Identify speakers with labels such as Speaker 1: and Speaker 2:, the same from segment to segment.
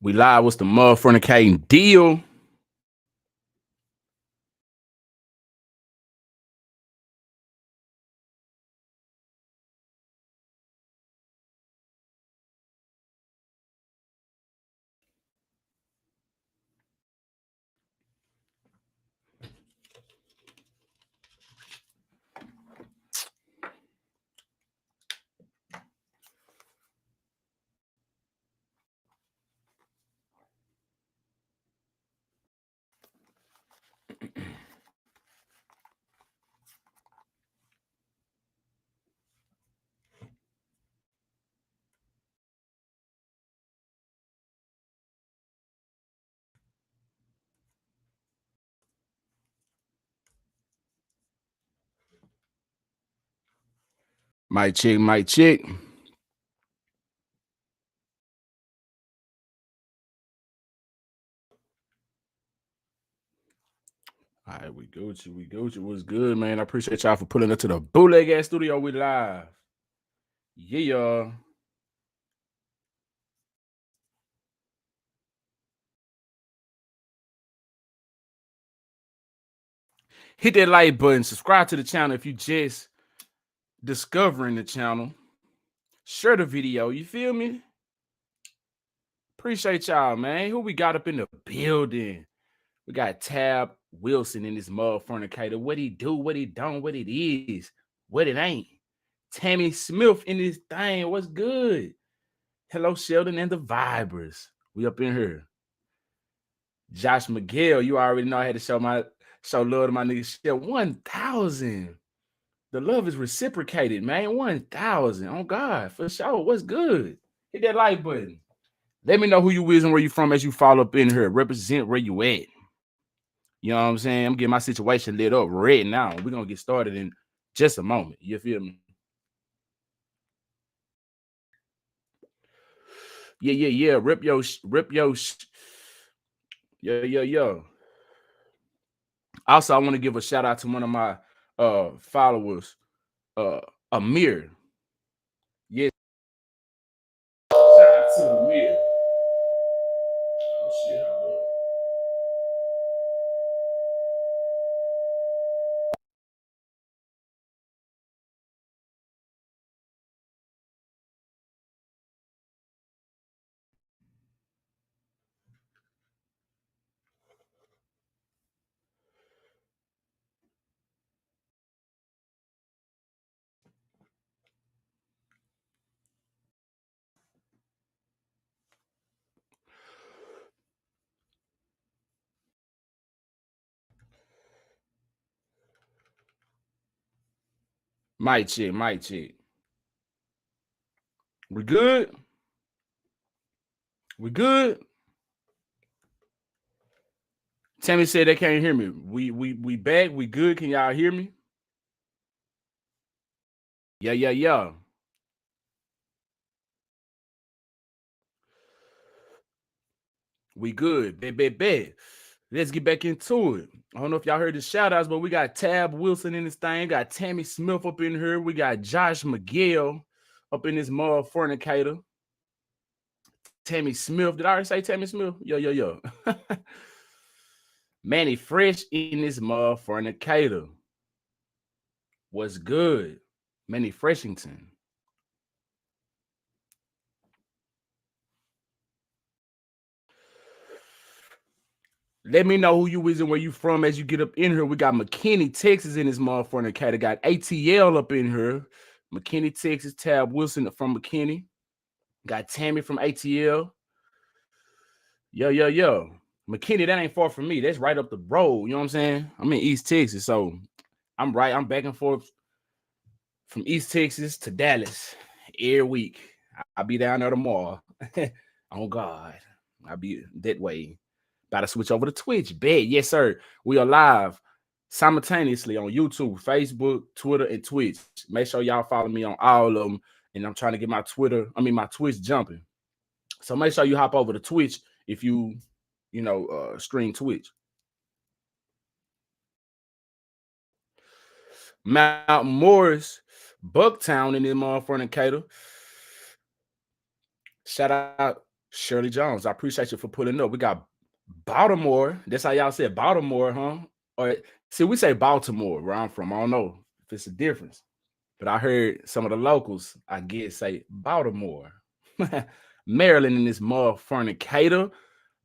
Speaker 1: We live. What's the motherfucking deal? Mic check, mic check. All right, we Gucci, we Gucci. What's good, man? I appreciate y'all for pulling up to the bootleg ass studio. We live. Yeah, y'all. Hit that like button. Subscribe to the channel if you just discovering the channel. Share the video. You feel me? Appreciate y'all, man. Who we got up in the building? We got Tab Wilson in this motherfucker. What he do, what he don't, what it is, what it ain't. Tammy Smith in this thing. What's good? Hello, Sheldon and the Vibers. We up in here. Josh Miguel, you already know I had to show love to my nigga Shell. 1,000. The love is reciprocated, man. 1,000. Oh God, for sure. What's good? Hit that like button. Let me know who you is and where you from as you follow up in here. Represent where you at. You know what I'm saying? I'm getting my situation lit up right now. We're gonna get started in just a moment. You feel me? Yeah. Rip yo. Yo. Also, I want to give a shout out to one of my followers, Amir. Yes. Shout out to Amir. Oh shit. Mic check. We good? We good? Tammy said they can't hear me. We back. We good. Can y'all hear me? Yeah. We good. Bet. Let's get back into it. I don't know if y'all heard the shout outs, but we got Tab Wilson in this thing. Got Tammy Smith up in here. We got Josh Miguel up in this motherfucker. Tammy Smith. Did I already say Tammy Smith? Yo. Manny Fresh in this motherfucker. What's good? Manny Freshington. Let me know who you is and where you from as you get up in here. We got McKinney, Texas in this motherfucker. Got ATL up in here. McKinney, Texas. Tab Wilson from McKinney. Got Tammy from ATL. Yo. McKinney, that ain't far from me. That's right up the road. You know what I'm saying? I'm in East Texas, so I'm back and forth from East Texas to Dallas every week. I'll be down there tomorrow. Oh God, I'll be that way. About to switch over to Twitch. Bet. Yes, sir. We are live simultaneously on YouTube, Facebook, Twitter, and Twitch. Make sure y'all follow me on all of them. And I'm trying to get my Twitch jumping. So make sure you hop over to Twitch if you stream Twitch. Mount Morris, Bucktown in this motherfucking Cater. Shout Shirley Jones, I appreciate you for pulling up. We got Baltimore. That's how y'all said Baltimore, huh? Or see, we say Baltimore where I'm from. I don't know if it's a difference, but I heard some of the locals, I guess, say Baltimore. Maryland in this mother fornicator.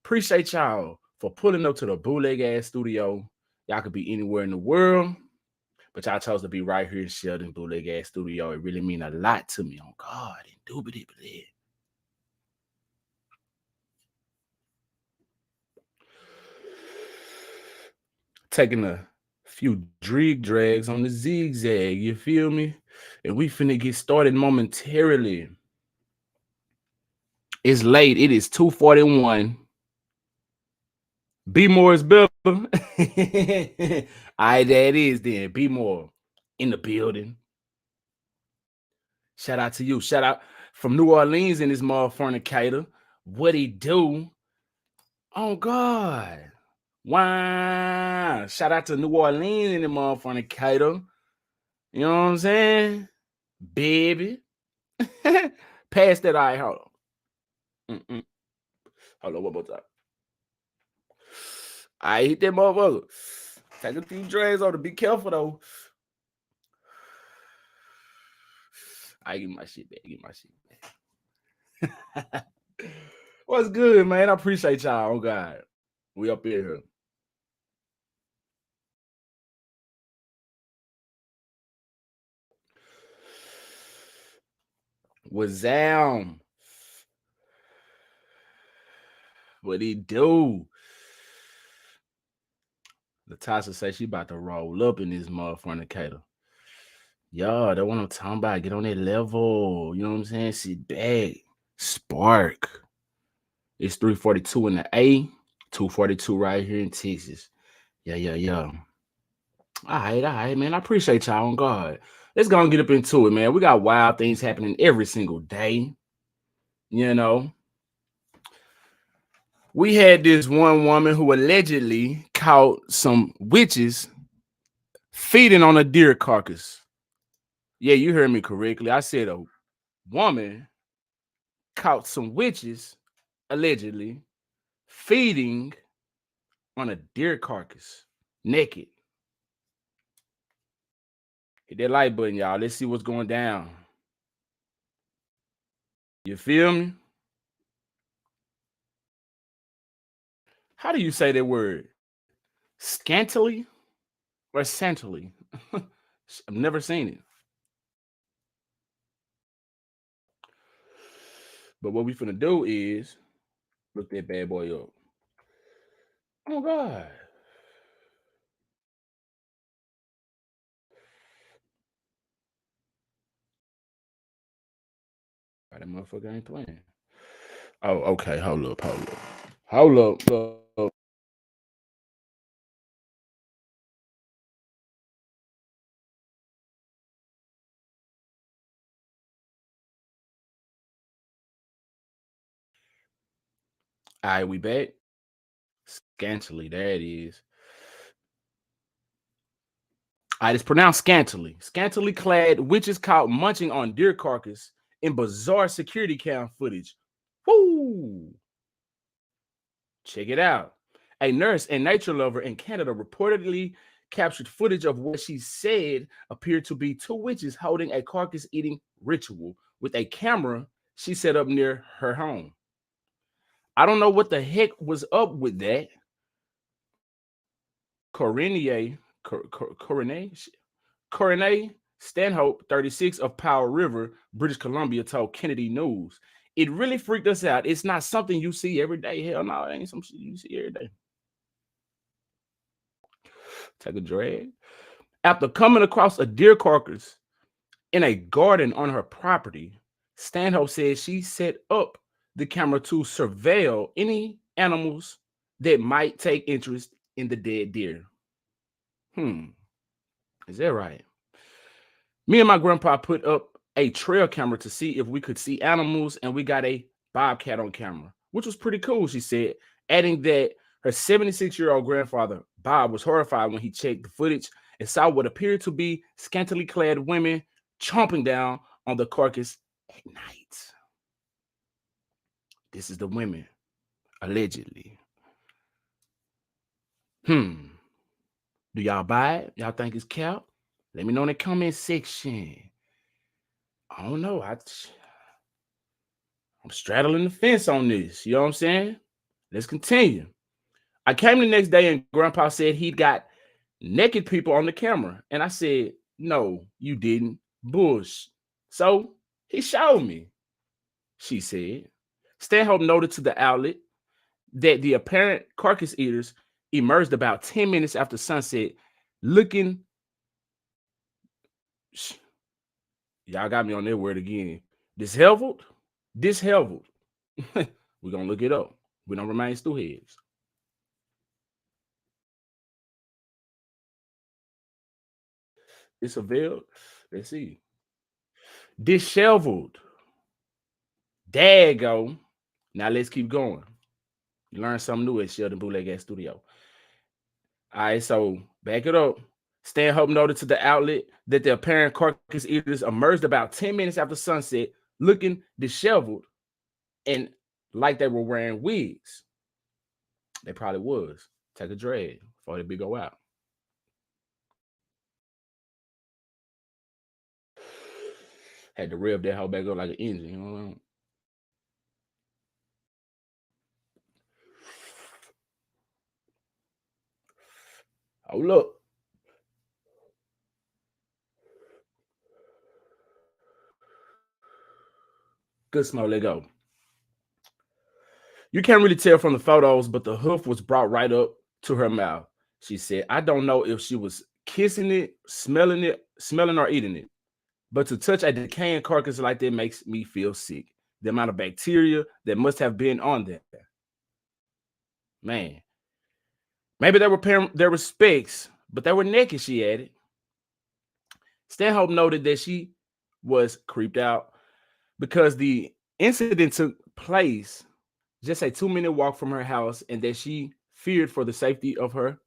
Speaker 1: Appreciate y'all for pulling up to the bootleg ass studio. Y'all could be anywhere in the world, but y'all chose to be right here in Sheldon bootleg ass studio. It really mean a lot to me. On God, indubitably. Taking a few drig drags on the zigzag. You feel me? And we finna get started momentarily. It's late. It is 2:41. Be more is better. All right, that is then. Be more in the building. Shout out to you. Shout out from New Orleans in this motherfucker. What he do? Oh God. Wow. Shout out to New Orleans in the motherfucker. You know what I'm saying? Baby. Pass that eye. Hold on. Hold on, one more time. I hit that motherfucker. Take a few drags on to be careful though. I get my shit back. Get my shit back. What's good, man? I appreciate y'all. Oh God. We up in here. Wazam. What he do? Latasha say she about to roll up in this motherfucker. Y'all, that's what I'm talking about. Get on that level. You know what I'm saying? Sit back. Spark. It's 3:42 in the A, 2:42 right here in Texas. Yeah. All right, man. I appreciate y'all on God. Let's go and get up into it, man. We got wild things happening every single day. You know, we had this one woman who allegedly caught some witches feeding on a deer carcass. Yeah, you heard me correctly. I said a woman caught some witches allegedly feeding on a deer carcass naked. Hit that like button, y'all. Let's see what's going down. You feel me? How do you say that word? Scantily or scantily? I've never seen it. But what we finna do is look that bad boy up. Oh God. Why that motherfucker ain't playing? Oh, okay. Hold up. All right, we back. Scantily, there it is. All right, it's pronounced scantily. Scantily clad witches caught munching on deer carcass in bizarre security cam footage. Woo! Check it out. A nurse and nature lover in Canada reportedly captured footage of what she said appeared to be two witches holding a carcass eating ritual with a camera she set up near her home. I don't know what the heck was up with that. Corinier, Coronet Stanhope, 36 of Powell River, British Columbia, told Kennedy News. It really freaked us out. It's not something you see every day. Hell no, it ain't some shit you see every day. Take a drag. After coming across a deer carcass in a garden on her property, Stanhope said she set up the camera to surveil any animals that might take interest in the dead deer. Is that right? Me and my grandpa put up a trail camera to see if we could see animals, and we got a bobcat on camera, which was pretty cool, she said, adding that her 76-year-old grandfather, Bob, was horrified when he checked the footage and saw what appeared to be scantily clad women chomping down on the carcass at night. This is the women, allegedly. Hmm. Do y'all buy it? Y'all think it's cap? Let me know in the comment section. I don't know. I'm straddling the fence on this. You know what I'm saying? Let's continue. I came the next day and Grandpa said he got naked people on the camera. And I said, no, you didn't. Bush. So he showed me, she said. Stanhope noted to the outlet that the apparent carcass eaters emerged about 10 minutes after sunset, looking. Y'all got me on that word again. Disheveled? Disheveled. We're going to look it up. We don't remain stewheads. It's a veil. Let's see. Disheveled. Dago. Now let's keep going. You learn something new at Sheldon Bootleg Gas Studio. All right, so back it up. Stanhope noted to the outlet that the apparent carcass eaters emerged about 10 minutes after sunset, looking disheveled and like they were wearing wigs. They probably was. Take a drag before they big go out. Had to rev that hoe back up like an engine. You know what I mean? Oh, look. Good smoke. Let go. You can't really tell from the photos, but the hoof was brought right up to her mouth. She said, I don't know if she was kissing it, smelling or eating it. But to touch a decaying carcass like that makes me feel sick. The amount of bacteria that must have been on there. Man. Maybe they were paying their respects, but they were naked, she added. Stanhope noted that she was creeped out because the incident took place just a 2-minute walk from her house and that she feared for the safety of her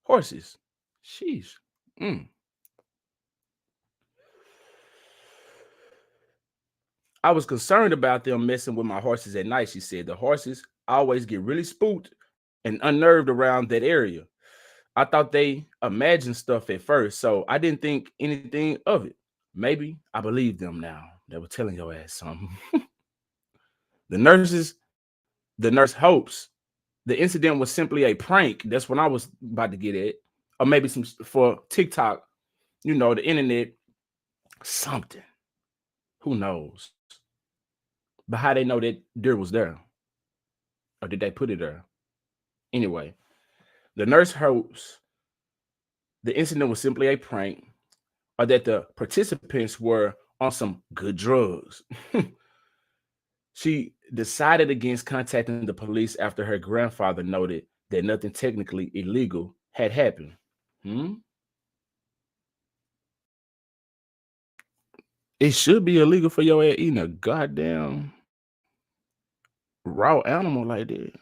Speaker 1: horses. Sheesh. Mm. I was concerned about them messing with my horses at night, she said. The horses always get really spooked and unnerved around that area. I thought they imagined stuff at first, so I didn't think anything of it. Maybe I believe them now. They were telling your ass something. the nurses, the nurse hopes the incident was simply a prank. That's what I was about to get at. Or maybe some for TikTok, the internet, something. Who knows? But how they know that deer was there? Or did they put it there? Anyway, the nurse hopes the incident was simply a prank or that the participants were on some good drugs. She decided against contacting the police after her grandfather noted that nothing technically illegal had happened. It should be illegal for your ass eating a goddamn raw animal like that.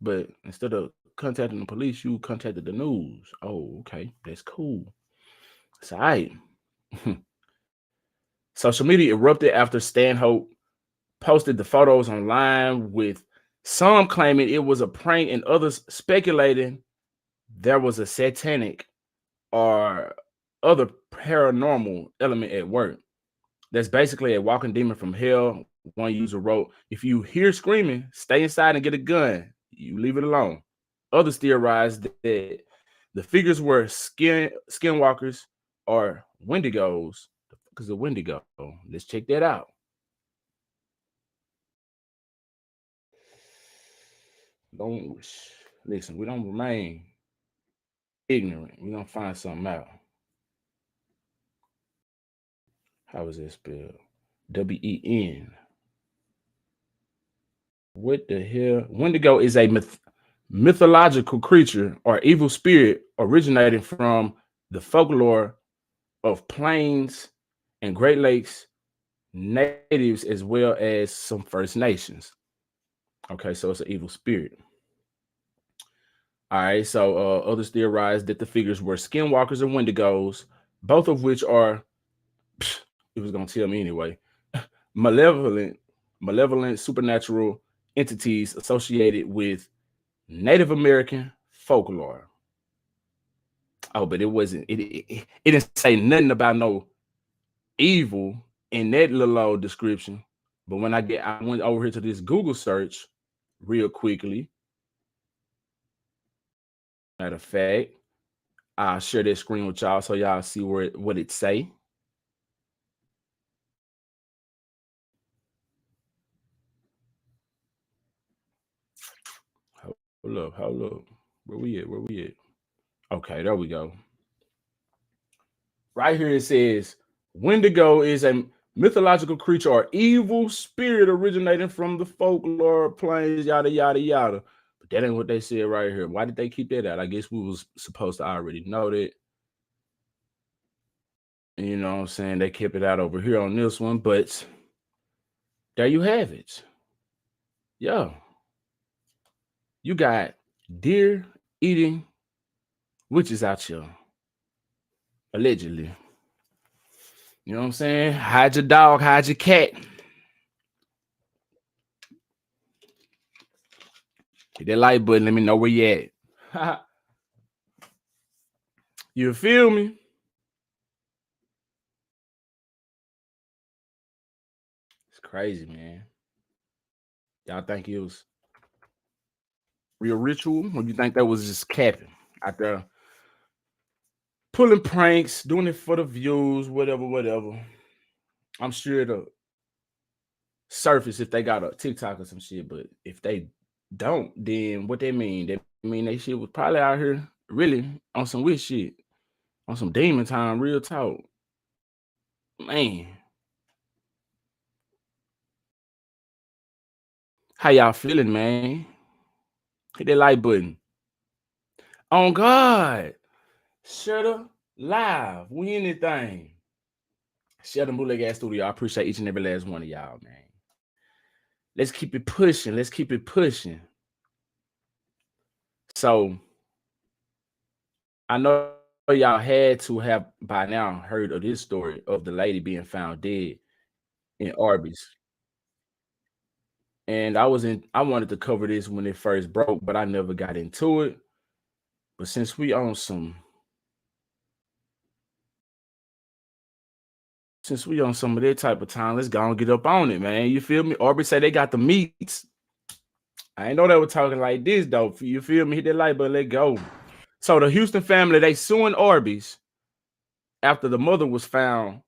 Speaker 1: But instead of contacting the police, you contacted the news. Oh, okay. That's cool. It's all right. Social media erupted after Stanhope posted the photos online, with some claiming it was a prank and others speculating there was a satanic or other paranormal element at work. That's basically a walking demon from hell. One user wrote, if you hear screaming, stay inside and get a gun. You leave it alone. Others theorized that the figures were skinwalkers or wendigos. Because the wendigo. Let's check that out. Don't listen, we don't remain ignorant. We're gonna find something out. How is that spelled? WEN. What the hell? Wendigo is a mythological creature or evil spirit originating from the folklore of plains and Great Lakes natives as well as some First Nations. Okay, so it's an evil spirit. All right, so others theorized that the figures were skinwalkers or wendigos, both of which are, it was going to tell me anyway, malevolent malevolent supernatural entities associated with Native American folklore. Oh, but it wasn't. It didn't say nothing about no evil in that little old description. But when I went over here to this Google search real quickly. Matter of fact, I'll share that screen with y'all so y'all see what it say. Hold up. Where we at? Okay, there we go. Right here it says Wendigo is a mythological creature or evil spirit originating from the folklore plains, yada yada yada. But that ain't what they said right here. Why did they keep that out? I guess we was supposed to already know that. And you know what I'm saying? They kept it out over here on this one, but there you have it. Yeah. You got deer eating witches out here. Allegedly. You know what I'm saying? Hide your dog, hide your cat. Hit that like button. Let me know where you at. You feel me? It's crazy, man. Y'all think it was real ritual, or you think that was just capping out there? Pulling pranks, doing it for the views, whatever. I'm sure it'll surface if they got a TikTok or some shit, but if they don't, then what they mean? They mean they shit was probably out here really on some witch shit, on some demon time, real talk. Man. How y'all feeling, man? Hit that like button. On God. Shut live. We anything. Sheldon Bootleg Ass Studio. I appreciate each and every last one of y'all, man. Let's keep it pushing. So I know y'all had to have by now heard of this story of the lady being found dead in Arby's. And I wanted to cover this when it first broke, but I never got into it. But since we on some of that type of time, let's go and get up on it, man. You feel me? Arby's say they got the meats. I ain't know they were talking like this, though. You feel me? Hit that like button, let go. So the Houston family, they suing Arby's after the mother was found,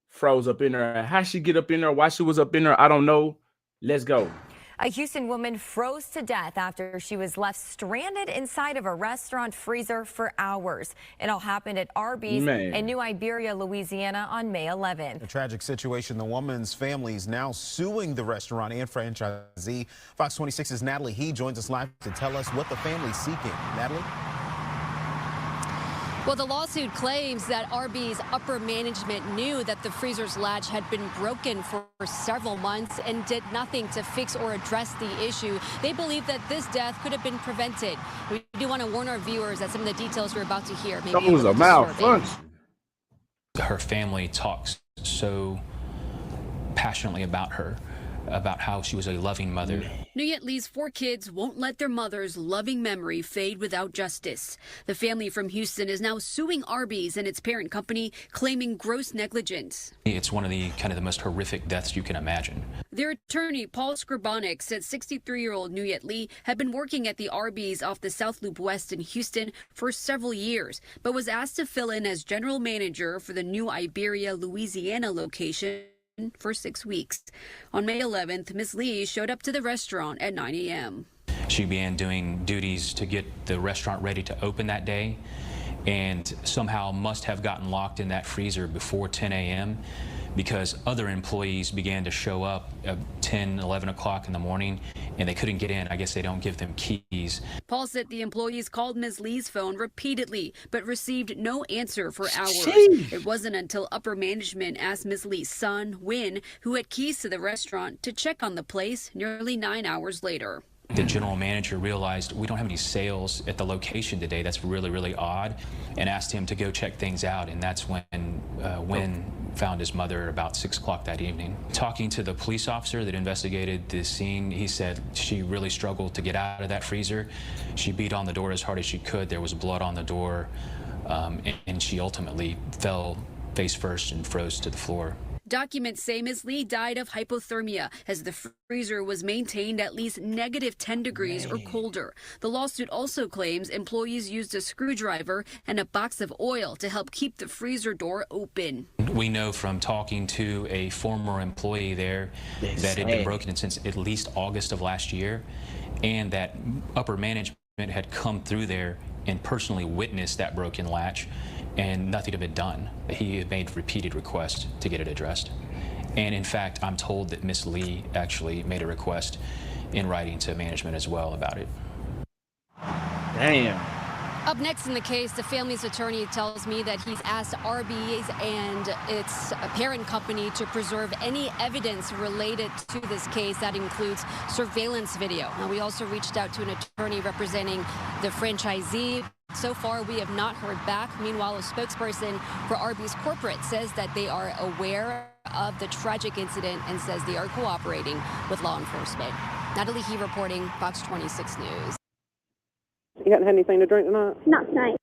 Speaker 1: froze up in there. How she get up in there, why she was up in there, I don't know. Let's go.
Speaker 2: A Houston woman froze to death after she was left stranded inside of a restaurant freezer for hours. It all happened at Arby's in New Iberia, Louisiana on May 11th.
Speaker 3: A tragic situation. The woman's family is now suing the restaurant and franchisee. Fox 26's Natalie He joins us live to tell us what the family's seeking. Natalie?
Speaker 4: Well, the lawsuit claims that Arby's upper management knew that the freezer's latch had been broken for several months and did nothing to fix or address the issue. They believe that this death could have been prevented. We do want to warn our viewers that some of the details we're about to hear may be
Speaker 1: was a malfunction.
Speaker 5: Her family talks so passionately about her, about how she was a loving mother.
Speaker 4: Nuyet Lee's 4 kids won't let their mother's loving memory fade without justice. The family from Houston is now suing Arby's and its parent company, claiming gross negligence.
Speaker 5: It's one of the most horrific deaths you can imagine.
Speaker 4: Their attorney, Paul Skrbonik, said 63-year-old Nuyet Lee had been working at the Arby's off the South Loop West in Houston for several years, but was asked to fill in as general manager for the New Iberia, Louisiana location for 6 weeks. On May 11th, Ms. Lee showed up to the restaurant at 9 a.m.
Speaker 5: She began doing duties to get the restaurant ready to open that day, and somehow must have gotten locked in that freezer before 10 a.m. because other employees began to show up at 10, 11 o'clock in the morning, and they couldn't get in. I guess they don't give them keys.
Speaker 4: Paul said the employees called Ms. Lee's phone repeatedly, but received no answer for hours. It wasn't until upper management asked Ms. Lee's son, Win, who had keys to the restaurant, to check on the place nearly 9 hours later.
Speaker 5: The general manager realized we don't have any sales at the location today. That's really, really odd, and asked him to go check things out. And that's when Wynn found his mother about 6 o'clock that evening. Talking to the police officer that investigated the scene, he said she really struggled to get out of that freezer. She beat on the door as hard as she could. There was blood on the door, and she ultimately fell face first and froze to the floor.
Speaker 4: Documents say Ms. Lee died of hypothermia as the freezer was maintained at least -10 degrees or colder. The lawsuit also claims employees used a screwdriver and a box of oil to help keep the freezer door open.
Speaker 5: We know from talking to a former employee there that it had been broken since at least August of last year, and that upper management had come through there and personally witnessed that broken latch, and nothing had been done. He had made repeated requests to get it addressed. And in fact, I'm told that Miss Lee actually made a request in writing to management as well about it.
Speaker 1: Damn.
Speaker 4: Up next in the case, the family's attorney tells me that he's asked Arby's and its parent company to preserve any evidence related to this case. That includes surveillance video. Now, we also reached out to an attorney representing the franchisee. So far, we have not heard back. Meanwhile, a spokesperson for Arby's corporate says that they are aware of the tragic incident and says they are cooperating with law enforcement. Natalie He reporting, Fox 26 News.
Speaker 6: You hadn't had anything to drink tonight?
Speaker 7: Not tonight.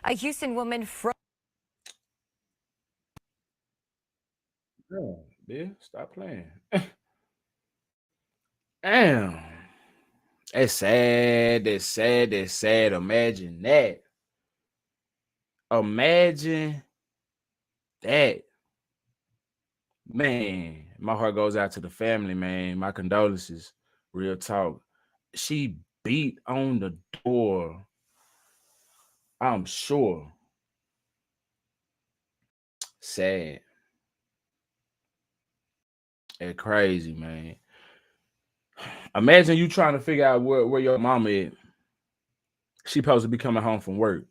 Speaker 2: A Houston woman
Speaker 1: Oh, Bill, stop playing. Damn. That's sad. That's sad. That's sad. Imagine that. Imagine that. Man, my heart goes out to the family, man. My condolences. Real talk. She beat on the door. I'm sure. Sad. It's crazy, man. Imagine you trying to figure out where your mama is. She supposed to be coming home from work.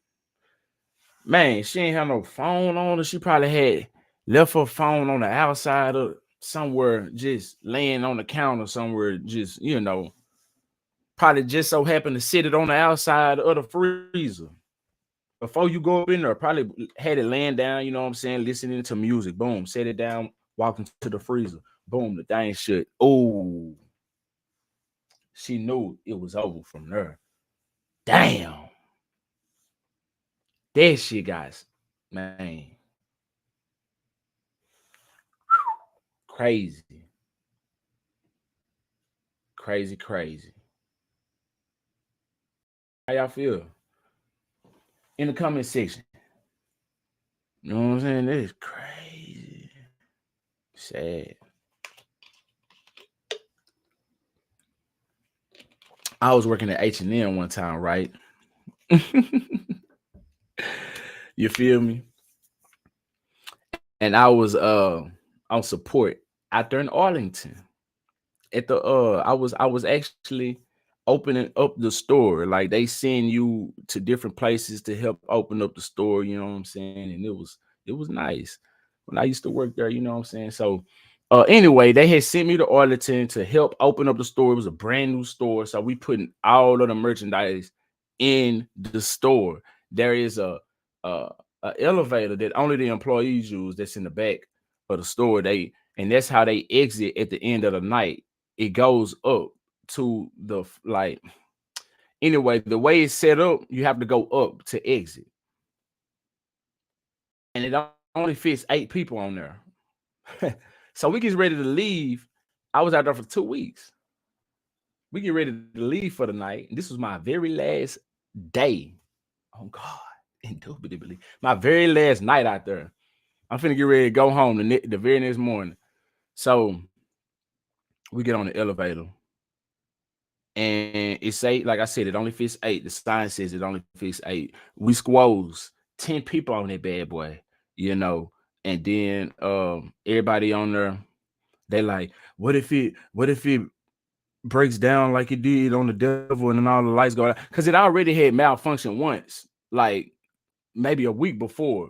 Speaker 1: Man, she ain't have no phone on her. She probably had left her phone on the outside of somewhere, just laying on the counter somewhere, just, you know, probably just so happened to sit it on the outside of the freezer. Before you go up in there, probably had it laying down, you know what I'm saying, listening to music. Boom, set it down, walk into the freezer. Boom, the thing shut. Oh, she knew it was over from there. Damn. That shit, guys. Man. Crazy. Crazy, crazy. How y'all feel? In the comment section. You know what I'm saying? That is crazy. Sad. I was working at H&M one time, right? You feel me? And I was on support out there in Arlington. At the I was actually opening up the store. Like, they send you to different places to help open up the store, you know what I'm saying? And it was nice when I used to work there, you know what I'm saying? So anyway, they had sent me to Arlington to help open up the store. It was a brand new store, so we putting all of the merchandise in the store. There is a elevator that only the employees use that's in the back of the store. And that's how they exit at the end of the night. It goes up to the, like, anyway, the way it's set up, you have to go up to exit. And it only fits 8 people on there. So we get ready to leave. I was out there for 2 weeks. We get ready to leave for the night. And this was my very last day. Oh God, indubitably. My very last night out there. I'm finna get ready to go home the very next morning. So we get on the elevator. And it say, like I said, it only fits 8. The sign says it only fits 8. We squoze 10 people on that bad boy, you know. And then everybody on there, they like, what if it breaks down like it did on the Devil and then all the lights go out? Because it already had malfunctioned once, like maybe a week before.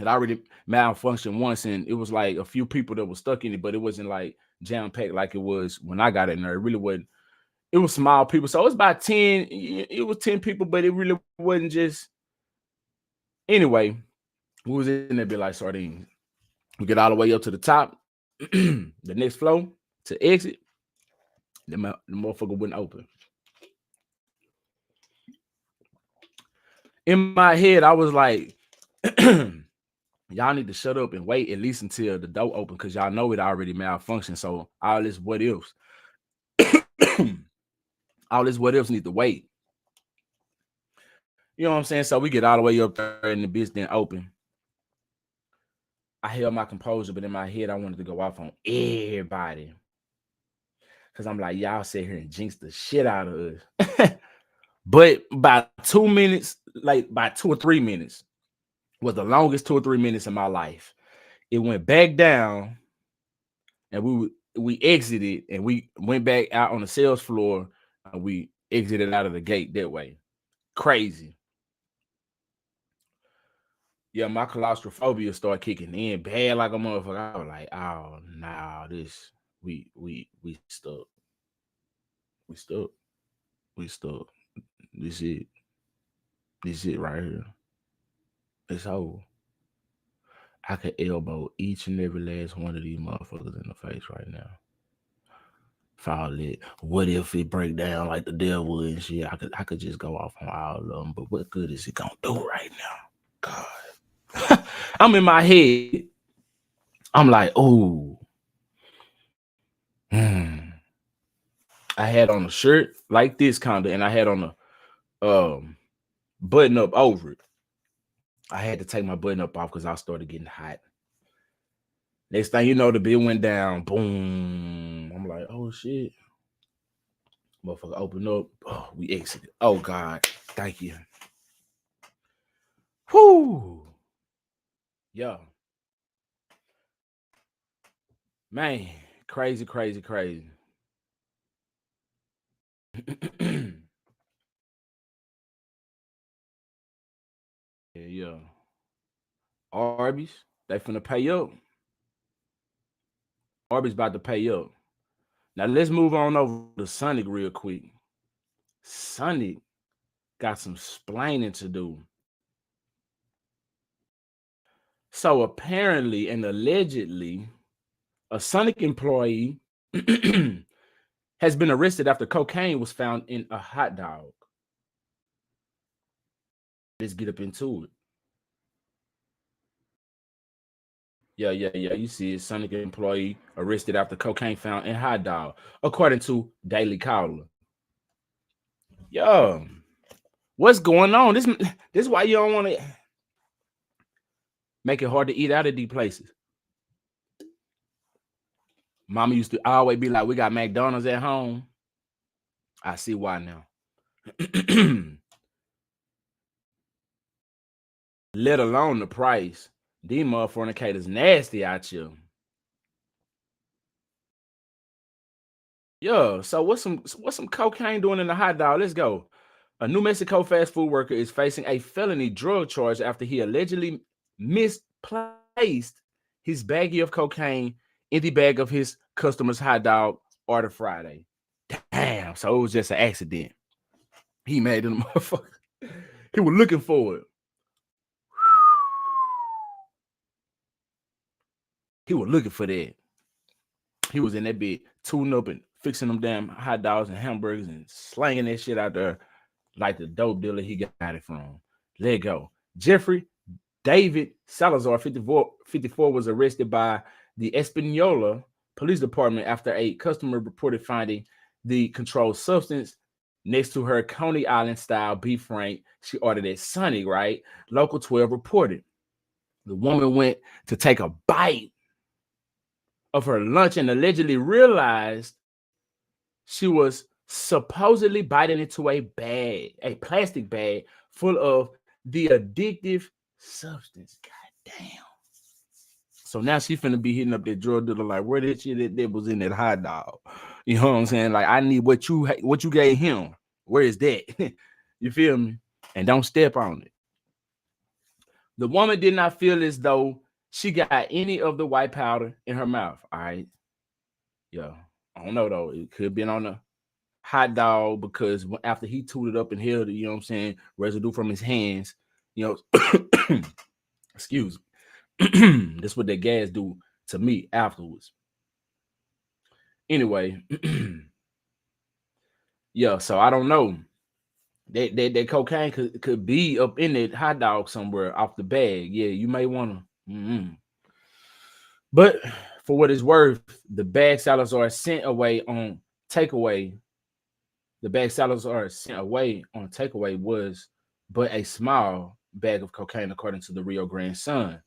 Speaker 1: It already malfunctioned once, and it was like a few people that were stuck in it, but it wasn't like jam packed like it was when I got in there. It really wasn't. It was small people, so it was about 10. It was 10 people, but it really wasn't just. Anyway, we was in there, be like sardines. We get all the way up to the top, the next floor to exit. The motherfucker wouldn't open. In my head, I was like, y'all need to shut up and wait at least until the door open, because y'all know it already malfunctioned. So all this what ifs, all this what ifs need to wait. You know what I'm saying? So we get all the way up there and the bitch didn't open. I held my composure, but in my head, I wanted to go off on everybody. Because I'm like, y'all sit here and jinx the shit out of us. But by 2 minutes, like by 2 or 3 minutes, was the longest 2 or 3 minutes in my life. It went back down, and we exited, and we went back out on the sales floor, and we exited out of the gate that way. Crazy. Yeah, my claustrophobia started kicking in bad like a motherfucker. I was like, oh no, this we stuck. We stuck. We stuck. This it right here. It's over. I could elbow each and every last one of these motherfuckers in the face right now. Foul it. What if it break down like the devil and shit? I could just go off on all of them, but what good is it gonna do right now? God. I'm in my head. I'm like, oh. I had on a shirt like this kind of, and I had on a button up over it. I had to take my button up off because I started getting hot. Next thing you know, the bill went down. Boom. I'm like, oh shit. Motherfucker opened up. Oh, we exited. Oh God. Thank you. Whoo. Yeah. Man, crazy. Yeah. Arby's, they finna pay up. Arby's about to pay up. Now let's move on over to Sonic real quick. Sonic got some splaining to do. So apparently and allegedly, a Sonic employee has been arrested after cocaine was found in a hot dog. Let's get up into it. Yeah. You see it. Sonic employee arrested after cocaine found in hot dog, according to Daily Caller. Yo, what's going on? This is why you don't want to make it hard to eat out of these places. Mama used to always be like, we got McDonald's at home. I see why now. Let alone the price. These motherfuckers nasty out here. Yeah, so what's some cocaine doing in the hot dog? Let's go. A New Mexico fast food worker is facing a felony drug charge after he allegedly misplaced his baggie of cocaine in the bag of his customer's hot dog order Friday. Damn, so it was just an accident. He made it a motherfucker. He was looking for it. He was looking for that. He was in that bed tuning up and fixing them damn hot dogs and hamburgers and slanging that shit out there like the dope dealer he got it from. Let go. Jeffrey David Salazar, 54, was arrested by the Espanola Police Department after a customer reported finding the controlled substance next to her Coney Island style beef frank she ordered at Sonic, right? Local 12 reported. The woman went to take a bite of her lunch and allegedly realized she was supposedly biting into a plastic bag full of the addictive substance. God damn. So now she finna be hitting up that drug dealer like, where that shit that was in that hot dog? You know what I'm saying? Like, I need what you gave him. Where is that? You feel me? And don't step on it. The woman did not feel as though she got any of the white powder in her mouth. All right. Yeah. I don't know though. It could have been on a hot dog because after he tooted up and held it, you know what I'm saying, residue from his hands, you know, excuse me. That's what that gas do to me afterwards. Anyway, yeah, so I don't know. That cocaine could be up in that hot dog somewhere off the bag. Yeah, you may want to. But for what it's worth, the bag salads are sent away on takeaway. The bag salads are sent away on takeaway was but a small bag of cocaine, according to the Rio Grande Sun.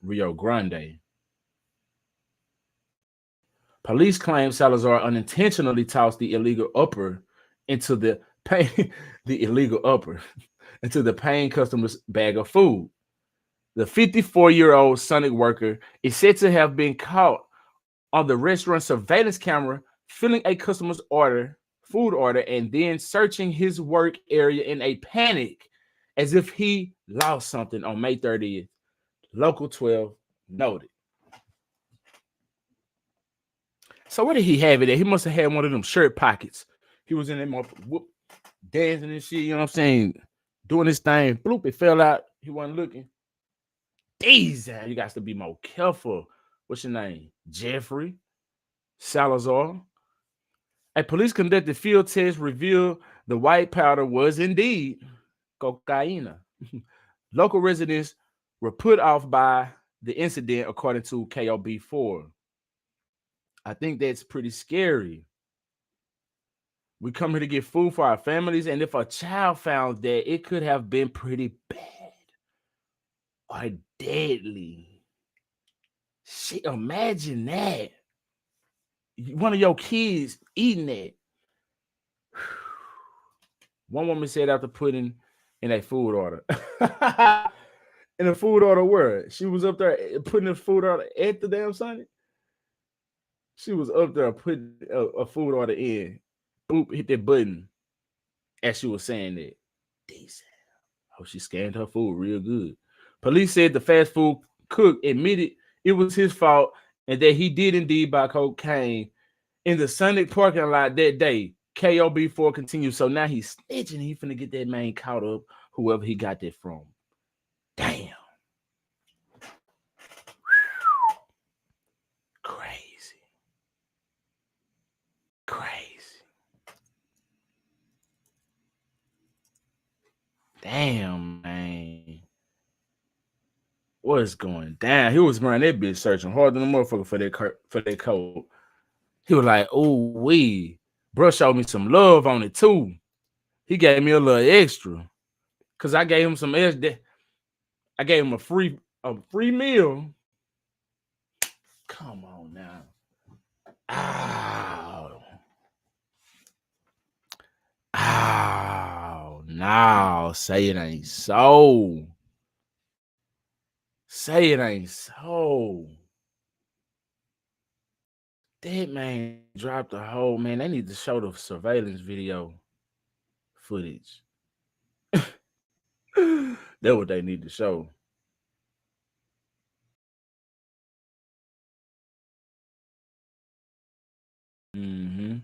Speaker 1: Rio Grande. Police claim Salazar unintentionally tossed the illegal upper into the pay the illegal upper into the paying customer's bag of food. The 54-year-old Sonic worker is said to have been caught on the restaurant surveillance camera filling a customer's food order, and then searching his work area in a panic as if he lost something on May 30th. Local 12 noted. So where did he have it at? He must have had one of them shirt pockets. He was in there dancing and shit, you know what I'm saying? Doing his thing. Bloop, it fell out. He wasn't looking. These, you got to be more careful. What's your name? Jeffrey Salazar. A police conducted field test revealed the white powder was indeed cocaine. Local residents were put off by the incident, according to KOB4. I think that's pretty scary. We come here to get food for our families, and if a child found that, it could have been pretty bad or deadly. Shit, imagine that. One of your kids eating that. One woman said after putting in a food order. In a food order where? She was up there putting a food order at the damn Sunday. She was up there putting a food order in. Boop, hit that button as she was saying that. Decent. Oh, she scanned her food real good. Police said the fast food cook admitted it was his fault and that he did indeed buy cocaine in the Sunday parking lot that day. KOB4 continues. So now he's snitching. He finna get that man caught up, whoever he got that from. Damn. Crazy. Damn, man. What's going down? He was running that bitch searching harder than a motherfucker for that coat. He was like, "Oh, bro showed me some love on it too. He gave me a little extra, cause I gave him some extra. I gave him a free meal. Come on now. No, say it ain't so. Say it ain't so. That man dropped the whole, man. They need to show the surveillance video footage. That's what they need to show. Mm-hmm.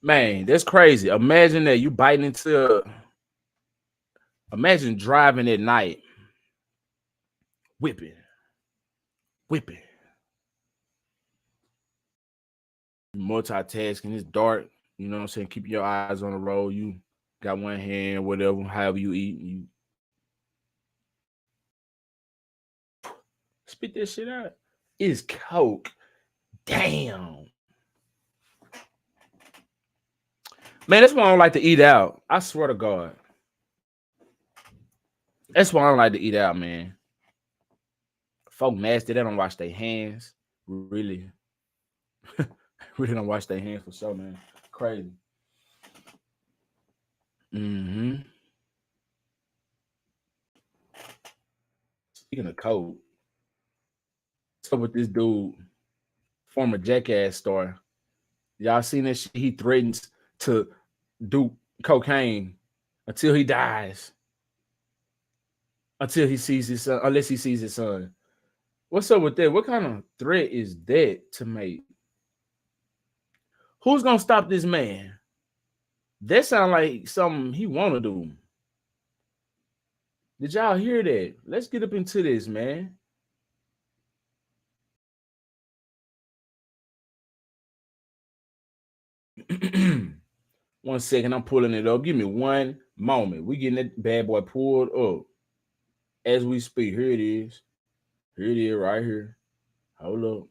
Speaker 1: Man, that's crazy. Imagine that you biting into. Imagine driving at night, whipping. Multitasking. It's dark. You know what I'm saying? Keep your eyes on the road. You got one hand, whatever, however you eat. You spit that shit out. It's coke. Damn. Man, that's why I don't like to eat out. I swear to God. That's why I don't like to eat out, man. Folk nasty. They don't wash their hands. Really. Really don't wash their hands for sure, man. Crazy. Mm-hmm. Speaking of cold, with this dude, former Jackass star. Y'all seen that shit? He threatens to do cocaine until he dies. Until he sees his son, unless he sees his son. What's up with that? What kind of threat is that to make? Who's gonna stop this man? That sound like something he wanna do. Did y'all hear that? Let's get up into this, man. One second, I'm pulling it up. Give me one moment. We getting that bad boy pulled up as we speak. Here it is. Here it is, right here. Hold up.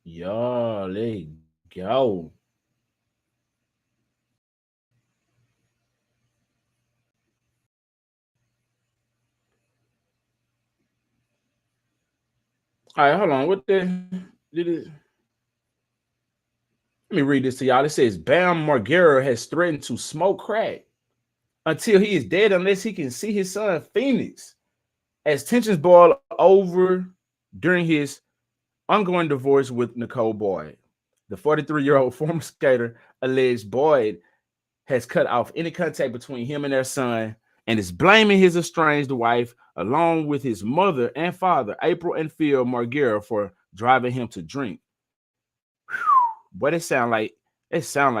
Speaker 1: Y'all, let's go. All right, hold on. What the did it? Let me read this to y'all. It says Bam Margera has threatened to smoke crack until he is dead unless he can see his son Phoenix. As tensions boil over during his ongoing divorce with Nicole Boyd, the 43-year-old former skater alleged Boyd has cut off any contact between him and their son and is blaming his estranged wife, along with his mother and father, April and Phil Margera, for driving him to drink. But it sound like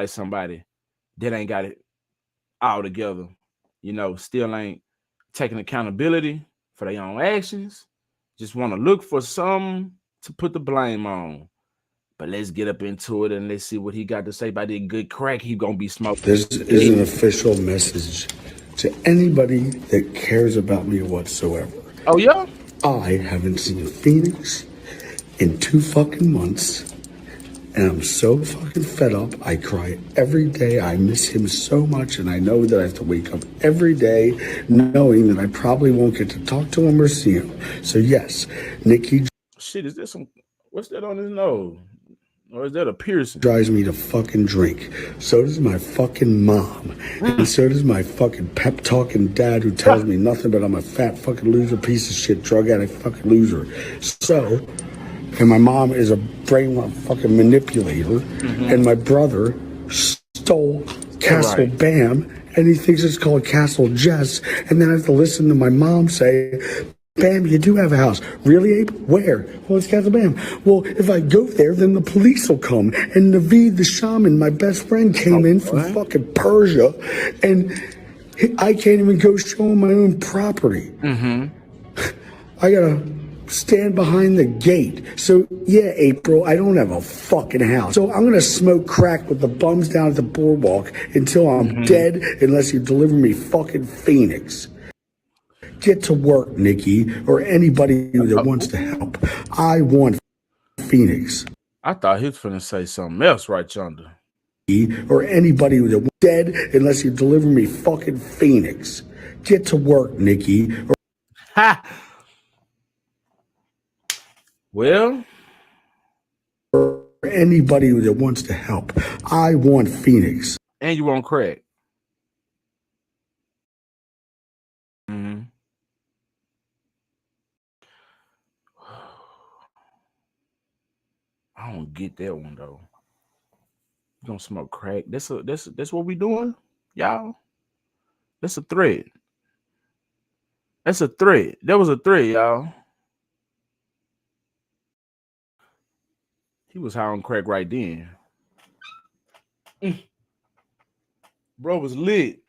Speaker 1: somebody that ain't got it all together, still ain't taking accountability for their own actions, just want to look for something to put the blame on. But let's get up into it and let's see what he got to say about the good crack he gonna be smoking.
Speaker 7: This is an official message to anybody that cares about me whatsoever.
Speaker 1: Oh yeah?
Speaker 7: I haven't seen Phoenix in 2 fucking months. And I'm so fucking fed up. I cry every day. I miss him so much. And I know that I have to wake up every day knowing that I probably won't get to talk to him or see him. So yes, Nikki.
Speaker 1: Shit, is there what's that on his nose? Or is that a piercing?
Speaker 7: Drives me to fucking drink. So does my fucking mom. And so does my fucking pep talking dad who tells me nothing but I'm a fat fucking loser, piece of shit, drug addict fucking loser. So... And my mom is a brain fucking manipulator. And my brother stole Castle Bam, and he thinks it's called Castle Jess. And then I have to listen to my mom say, Bam, you do have a house. Really, Abe? Where? Well, it's Castle Bam. Well, if I go there, then the police will come. And Naveed the shaman, my best friend, came in from fucking Persia, and I can't even go show him my own property. I gotta stand behind the gate. So, yeah, April, I don't have a fucking house. So I'm going to smoke crack with the bums down at the boardwalk until I'm dead unless you deliver me fucking Phoenix. Get to work, Nikki, or anybody that wants to help. I want Phoenix.
Speaker 1: I thought he was finna say something else right yonder.
Speaker 7: Or anybody that wants dead unless you deliver me fucking Phoenix. Get to work, Nikki.
Speaker 1: Ha! Well,
Speaker 7: or anybody that wants to help. I want Phoenix.
Speaker 1: And you want crack. I don't get that one though. You gonna smoke crack? That's what we doing, y'all. That's a threat. That's a threat. That was a threat, y'all. He was high on crack right then. Bro was lit.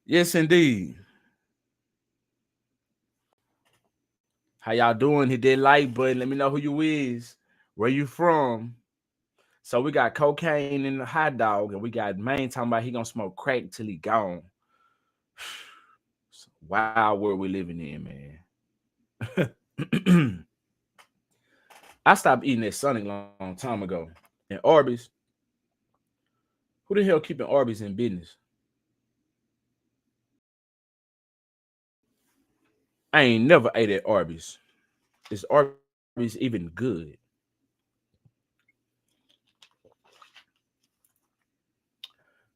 Speaker 1: Yes, indeed. How y'all doing? Hit that like button. Let me know who you is. Where you from? So we got cocaine in the hot dog, and we got Maine talking about he gonna smoke crack till he gone. Wow, world we living in, man. I stopped eating at Sonic long time ago. And Arby's. Who the hell keeping Arby's in business? I ain't never ate at Arby's. Is Arby's even good?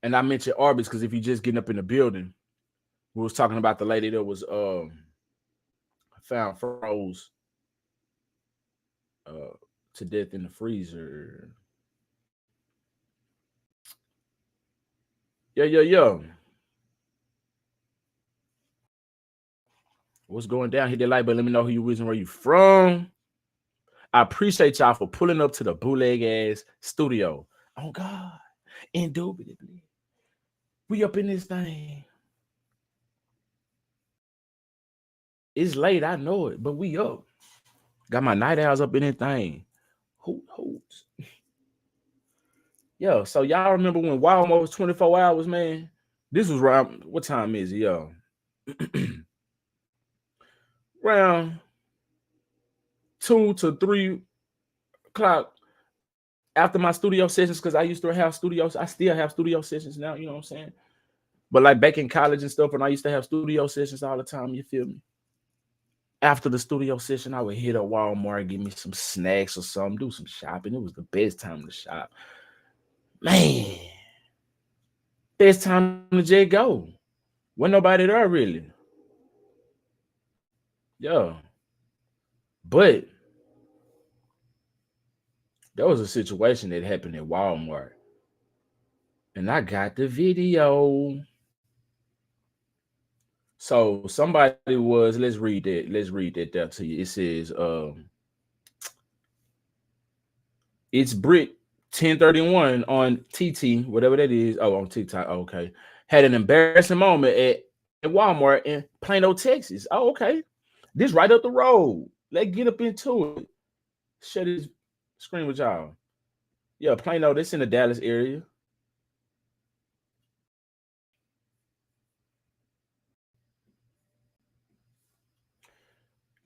Speaker 1: And I mentioned Arby's because if you're just getting up in the building, We was talking about the lady that was found froze to death in the freezer. Yeah. What's going down? Hit that like button. Let me know who you is and where you from. I appreciate y'all for pulling up to the bootleg ass studio. Oh God, indubitably, we up in this thing. It's late, I know it, but we up. Got my night owls up in this thing. Hoots. Yo, so y'all remember when Walmart was 24 hours, man? This was around, what time is it, yo? Around 2 to 3 o'clock after my studio sessions, because I used to have studios. I still have studio sessions now, you know what I'm saying? But like back in college and stuff, and I used to have studio sessions all the time, you feel me? After the studio session, I would hit up Walmart, give me some snacks or something, do some shopping. It was the best time to shop. Man, best time to just go. Wasn't nobody there really. Yeah. But there was a situation that happened at Walmart. And I got the video. So somebody was, let's read that there to you. It says, it's Brit 1031 on TT, whatever that is. Oh, on TikTok. Oh, okay. Had an embarrassing moment at Walmart in Plano, Texas. Oh, okay. This right up the road. Let's get up into it. Share this screen with y'all. Yeah, Plano, this in the Dallas area.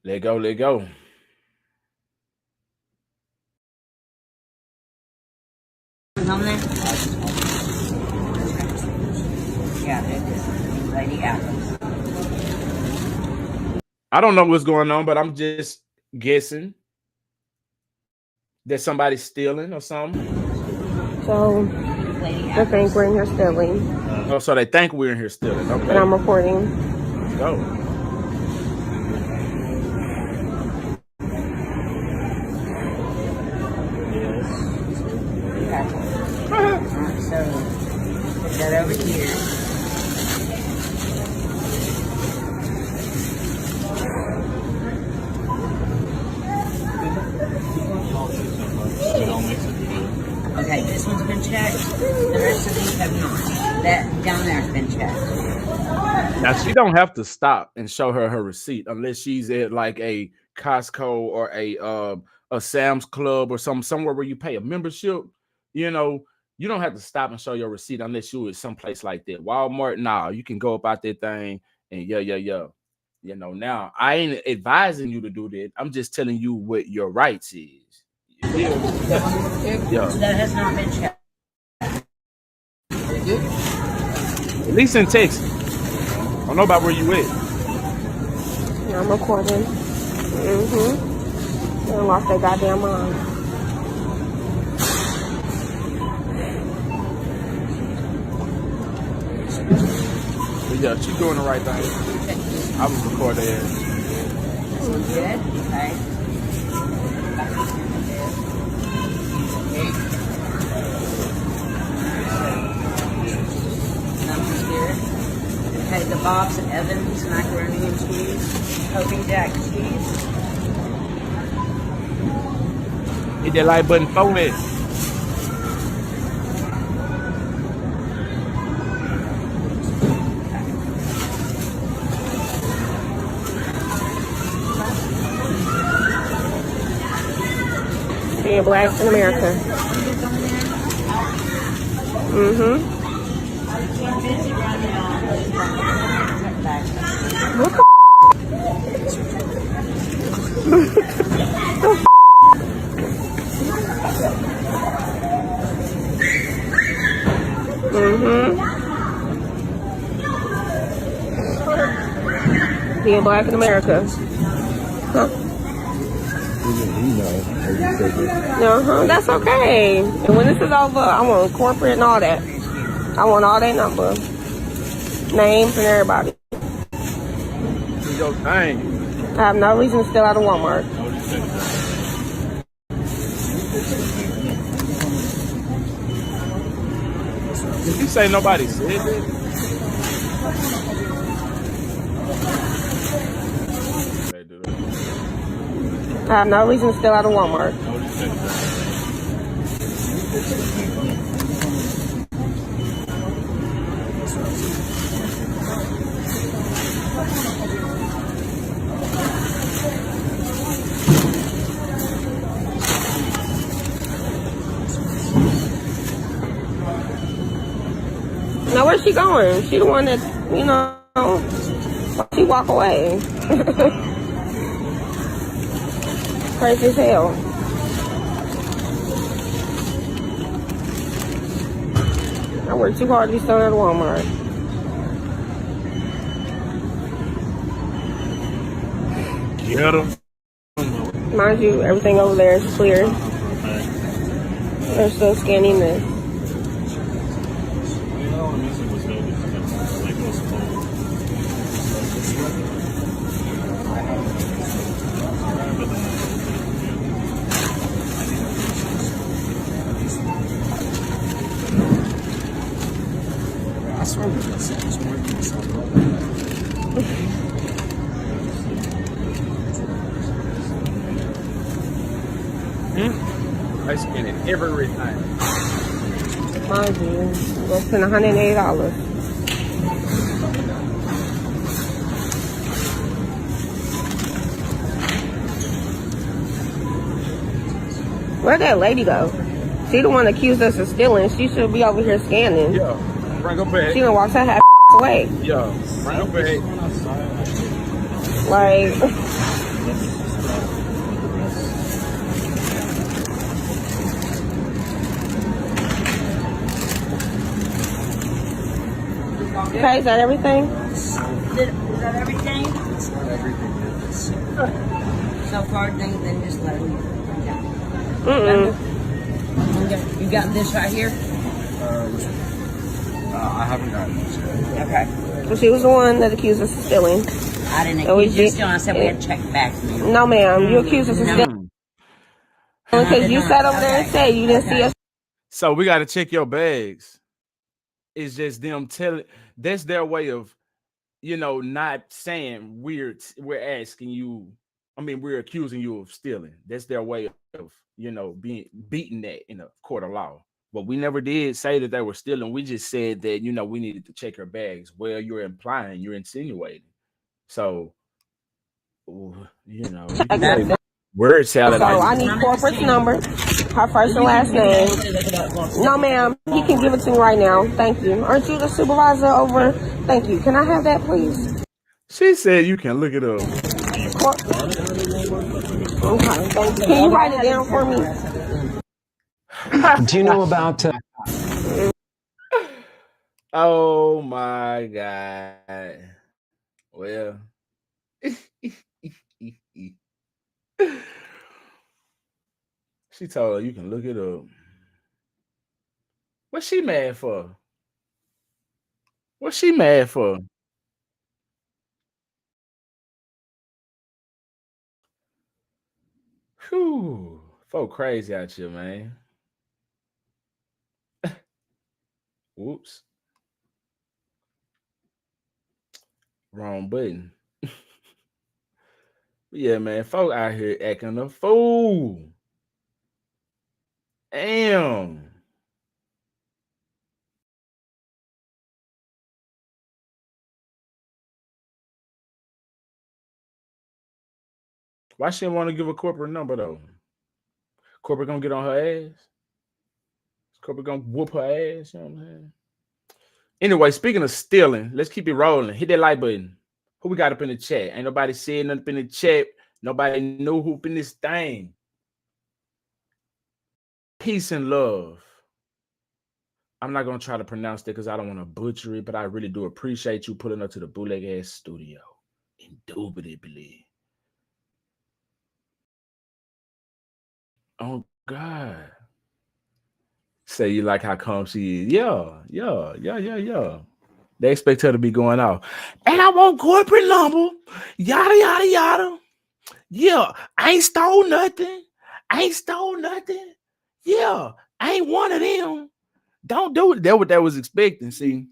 Speaker 1: Let go.
Speaker 8: On there? Yeah, it is. Lady Apples.
Speaker 1: I don't know what's going on, but I'm just guessing that somebody's stealing or something.
Speaker 6: So I think we're in here stealing.
Speaker 1: Oh, so they think we're in here stealing. Okay.
Speaker 6: And I'm recording.
Speaker 1: Let's go.
Speaker 8: So put that over here. Okay, this one's been checked. The rest of these have not. That down there has been checked.
Speaker 1: Now she don't have to stop and show her receipt unless she's at like a Costco or a Sam's Club or somewhere where you pay a membership. You know, you don't have to stop and show your receipt unless you at someplace like that. Walmart, nah, you can go about that thing and yeah. You know, now I ain't advising you to do that. I'm just telling you what your rights is. Yeah.
Speaker 8: That has not been checked.
Speaker 1: At least in Texas. I don't know about where you at.
Speaker 6: Yeah, I'm recording. They lost their goddamn mind.
Speaker 1: But yeah, she's doing the right thing. I was recording it.
Speaker 8: Good. Okay. Okay, the Bob's and Evans macaroni and cheese, Kobe Jack cheese.
Speaker 1: Hit that like button for it.
Speaker 6: Being black in America. What the Being black in America. Huh. That's okay. And when this is over, I want corporate and all that. I want all their number, names, and everybody.
Speaker 1: your thing.
Speaker 6: I have no reason to steal out of Walmart.
Speaker 1: Did you say nobody said that?
Speaker 6: I have no reason to steal out of Walmart. Now where's she going? She the one that, you know, she walk away. Crazy as hell. I work too hard to be stealing at Walmart.
Speaker 1: Get him.
Speaker 6: Mind you, everything over there is clear. They're still scanning this.
Speaker 1: I swear we got something I spend it every time.
Speaker 6: Mind you, we'll spend $180. Where'd that lady go? She the one accused us of stealing. She should be over here scanning.
Speaker 1: Yeah, bring her back.
Speaker 6: She done walked her half away.
Speaker 1: Yeah, bring her back.
Speaker 6: Like, okay, is that everything?
Speaker 8: Is that everything?
Speaker 1: It's not everything.
Speaker 8: So far, then just let him down. You got this right here?
Speaker 1: I haven't gotten this yet.
Speaker 8: Okay.
Speaker 6: So she was the one that accused us of stealing.
Speaker 8: I didn't
Speaker 6: So we
Speaker 8: accuse you of
Speaker 6: did-
Speaker 8: stealing. I said we had to check back from you.
Speaker 6: No, ma'am, you accused us of stealing because you sat over there and said you didn't see us.
Speaker 1: So we got to check your bags. It's just them telling. That's their way of, you know, not saying we're asking you. I mean, we're accusing you of stealing. That's their way of, you know, being beaten that in a court of law. But we never did say that they were stealing. We just said that, you know, we needed to check her bags. Well, you're implying, you're insinuating. So, you know, you can say word salad.
Speaker 6: So I need corporate's number, her first and last name. No, ma'am, he can give it to me right now. Thank you. Aren't you the supervisor over? Thank you. Can I have that, please?
Speaker 1: She said you can look it up.
Speaker 6: Okay, thank you. Can you write it down for me?
Speaker 9: Do you know about...
Speaker 1: Oh, my God. Well... She told her you can look it up. What's she mad for? What's she mad for? Whew. Folk crazy out here, man. Whoops. Wrong button. Yeah, man. Folk out here acting a fool. Damn. Why she want to give a corporate number though? Corporate gonna get on her ass. Corporate gonna whoop her ass. You know what I'm saying? Anyway, speaking of stealing, let's keep it rolling. Hit that like button. Who we got up in the chat? Ain't nobody said nothing up in the chat. Nobody knew who up in this thing. Peace and love. I'm not gonna try to pronounce that because I don't want to butcher it, but I really do appreciate you pulling up to the bootleg ass studio. Indubitably. Oh God. Say you like how calm she is. Yeah. They expect her to be going off. And I want corporate number. Yada, yada, yada. Yeah, I ain't stole nothing. I ain't stole nothing. Yeah, I ain't one of them. Don't do it. That's what they was expecting, see.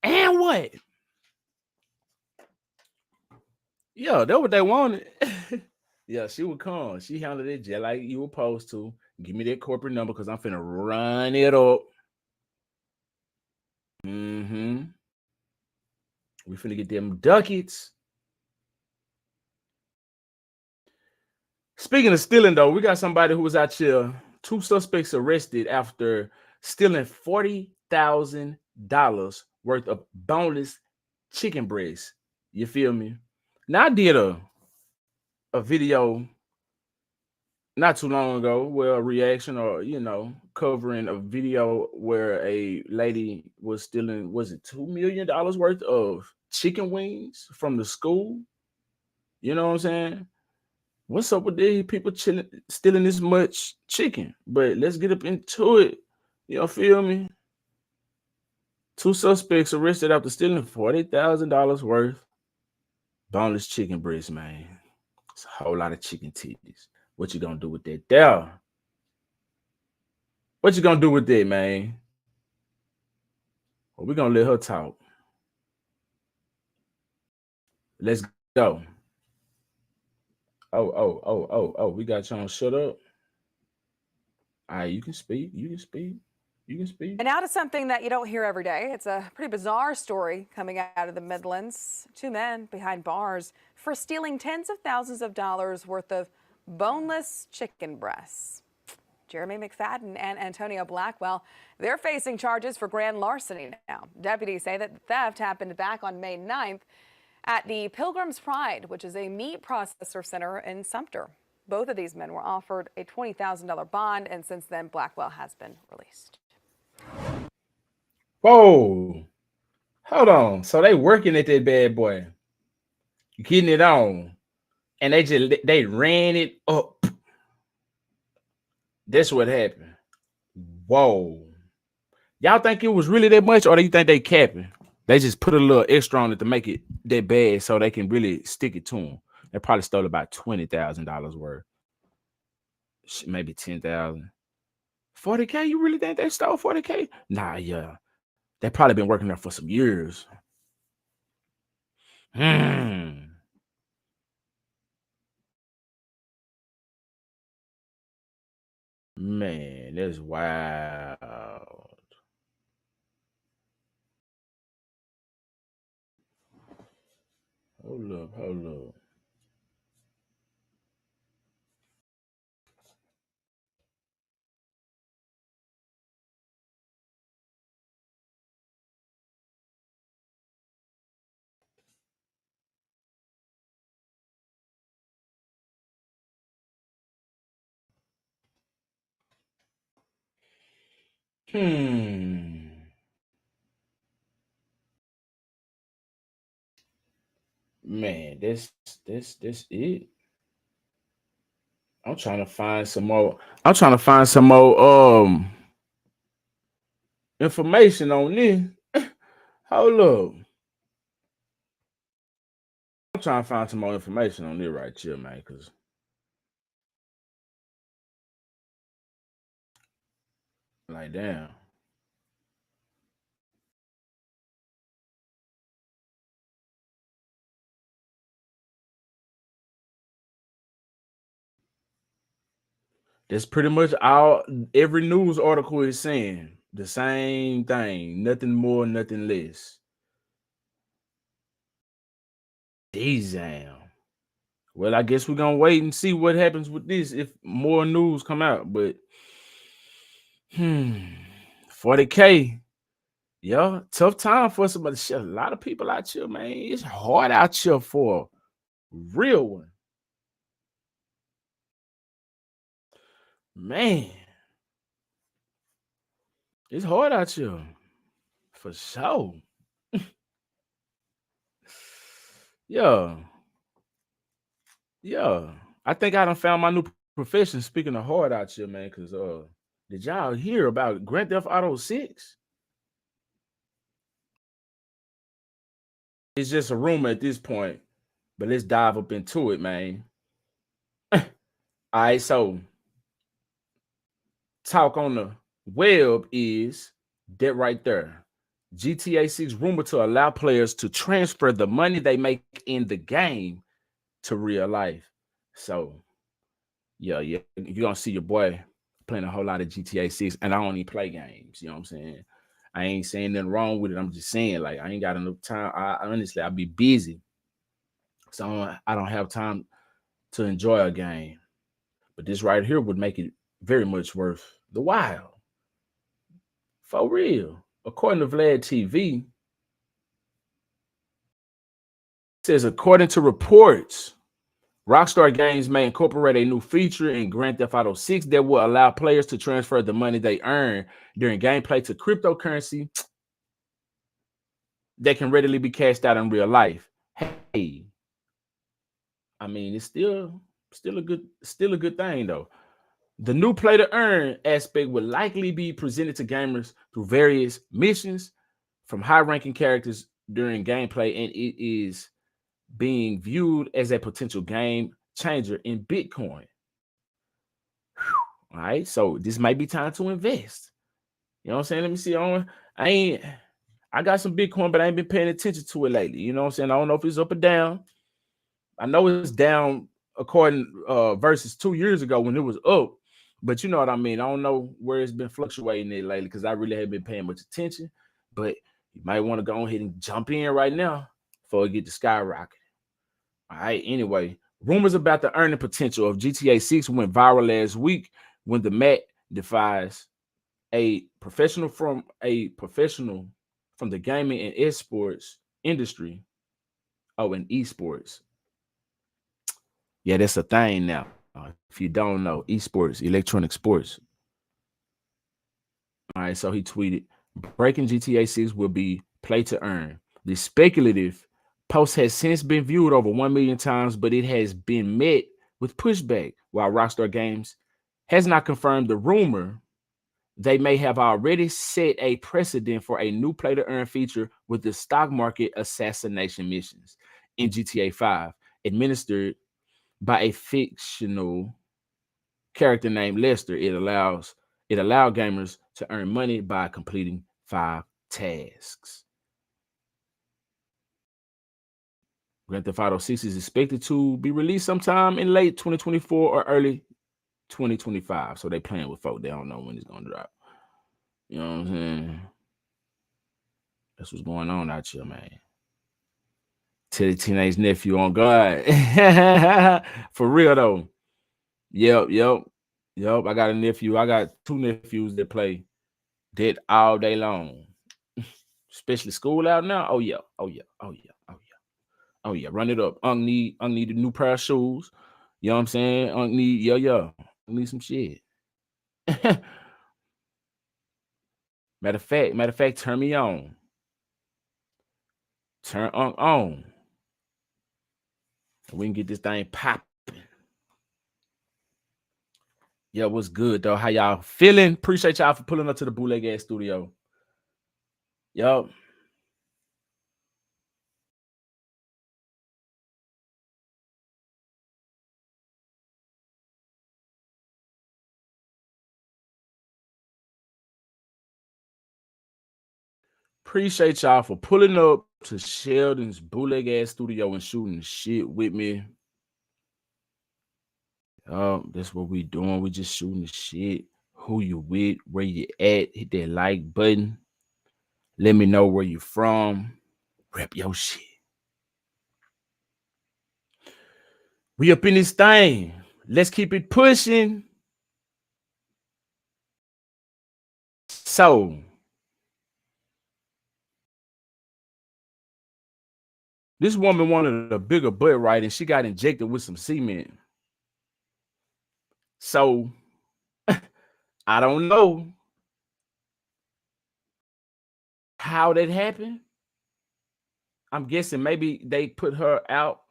Speaker 1: And what? Yeah, that's what they wanted. Yeah, she would come. She handled it just like you were supposed to. Give me that corporate number because I'm finna run it up. Mm-hmm. We finna get them ducats. Speaking of stealing, though, we got somebody who was out here. 2 suspects arrested after stealing $40,000 worth of boneless chicken breasts. You feel me? Now I did a video not too long ago, where a reaction or covering a video where a lady was stealing, was it $2 million worth of chicken wings from the school? You know what I'm saying? What's up with these people stealing this much chicken? But let's get up into it. You feel me? 2 suspects arrested after stealing $40,000 worth boneless chicken breasts, man. It's a whole lot of chicken titties. What you gonna do with that there? What you gonna do with that, man? Well, we're gonna let her talk. Let's go. Oh, we got you on shut up. All right, you can speak. You can speak. You can speak.
Speaker 9: And now to something that you don't hear every day. It's a pretty bizarre story coming out of the Midlands. 2 men behind bars for stealing tens of thousands of dollars worth of boneless chicken breasts. Jeremy McFadden and Antonio Blackwell, they're facing charges for grand larceny now. Deputies say that the theft happened back on May 9th at the Pilgrim's Pride, which is a meat processor center in Sumter. Both of these men were offered a $20,000 bond, and since then, Blackwell has been released.
Speaker 1: Whoa, hold on. So they working at that bad boy, getting it on, and they ran it up. That's what happened. Whoa, y'all think it was really that much, or do you think they capping? They just put a little extra on it to make it that bad, so they can really stick it to them. They probably stole about $20,000 worth, maybe 10,000. 40K? You really think they stole 40K? Nah, yeah. They probably been working there for some years. Man, that's wild. Hold up. Man, this it. I'm trying to find some more. Information on this. Hold up. I'm trying to find some more information on this right here, man, because like damn. That's pretty much every news article is saying the same thing. Nothing more, nothing less. Damn. Well, I guess we're gonna wait and see what happens with this if more news come out. But 40K. Yeah, tough time for somebody. Shit, a lot of people out here, man. It's hard out here for a real one. Man, it's hard out here for sure. Yeah. I think I done found my new profession. Speaking of hard out here, man, because did y'all hear about Grand Theft Auto 6? it's just a rumor at this point. But let's dive up into it, man. All right, so talk on the web is that right there. GTA 6 rumored to allow players to transfer the money they make in the game to real life. So, yeah, you're gonna see your boy playing a whole lot of GTA 6, and I don't even play games. You know what I'm saying? I ain't saying nothing wrong with it. I'm just saying, like, I ain't got enough time. I honestly, I'll be busy, so I don't have time to enjoy a game. But this right here would make it very much worth the while. For real. According to Vlad TV, says according to reports, Rockstar Games may incorporate a new feature in Grand Theft Auto 6 that will allow players to transfer the money they earn during gameplay to cryptocurrency that can readily be cashed out in real life. Hey, I mean, it's still a good thing though. The new play to earn aspect will likely be presented to gamers through various missions from high-ranking characters during gameplay, and it is being viewed as a potential game changer in Bitcoin. All right, so this might be time to invest. You know what I'm saying? Let me see. I got some Bitcoin, but I ain't been paying attention to it lately. You know what I'm saying? I don't know if it's up or down. I know it's down according versus 2 years ago when it was up, but you know what I mean. I don't know where it's been fluctuating it lately because I really haven't been paying much attention. But you might want to go ahead and jump in right now before it get to skyrocket. All right. Anyway, rumors about the earning potential of GTA 6 went viral last week when the Matt defies a professional from the gaming and esports industry. Oh, and esports. Yeah, that's a thing now. If you don't know, esports, electronic sports. All right, so he tweeted, breaking GTA 6 will be play to earn. The speculative post has since been viewed over 1 million times, but it has been met with pushback. While Rockstar Games has not confirmed the rumor, they may have already set a precedent for a new play to earn feature with the stock market assassination missions in GTA 5, administered by a fictional character named Lester. It allowed gamers to earn money by completing 5 tasks. Grand Theft Auto 6 is expected to be released sometime in late 2024 or early 2025. So they playing with folk. They don't know when it's gonna drop. You know what I'm saying? That's what's going on out here, man. Tell the teenage nephew on God. For real though. Yep. I got a nephew. I got 2 nephews that play dead all day long. Especially school out now. Oh yeah. Run it up. Unk need a new pair of shoes. You know what I'm saying? Unk need need some shit. Matter of fact, turn me on. Turn Unk on. We can get this thing popping. Yeah, what's good though? How y'all feeling? Appreciate y'all for pulling up to the Bootleg Ass Studio. Yup. Appreciate y'all for pulling up to Sheldon's Bootleg Ass Studio and shooting shit with me. That's what we doing. We just shooting the shit. Who you with? Where you at? Hit that like button. Let me know where you from. Rep your shit. We up in this thing. Let's keep it pushing. So, this woman wanted a bigger butt, right? And she got injected with some cement. So, I don't know how that happened. I'm guessing maybe they put her out,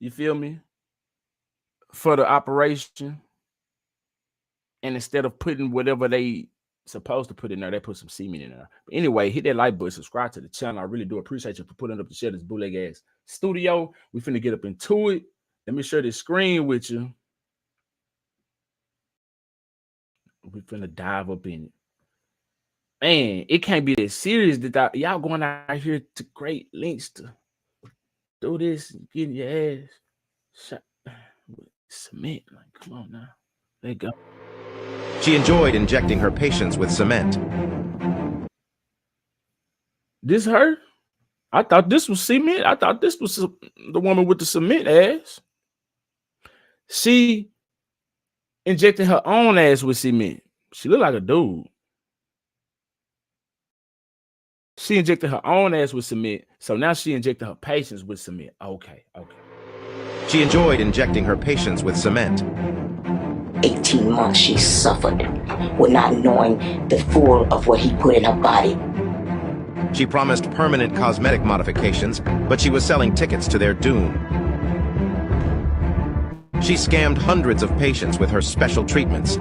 Speaker 1: you feel me, for the operation. And instead of putting whatever they supposed to put in there. They put some semen in there. But anyway, hit that like button, subscribe to the channel. I really do appreciate you for putting up the share this bootleg ass studio. We finna get up into it. Let me share this screen with you. We finna dive up in it. Man, it can't be that serious that y'all going out here to great lengths to do this and getting your ass shot with cement. Like, come on now. There you go.
Speaker 10: She enjoyed injecting her patients with cement.
Speaker 1: This her? I thought this was cement. I thought this was the woman with the cement ass. She injected her own ass with cement. She looked like a dude. She injected her own ass with cement. So now she injected her patients with cement. Okay.
Speaker 10: She enjoyed injecting her patients with cement.
Speaker 11: 18 months she suffered with not knowing the full of what he put in her body.
Speaker 10: She promised permanent cosmetic modifications, but she was selling tickets to their doom. She scammed hundreds of patients with her special treatments.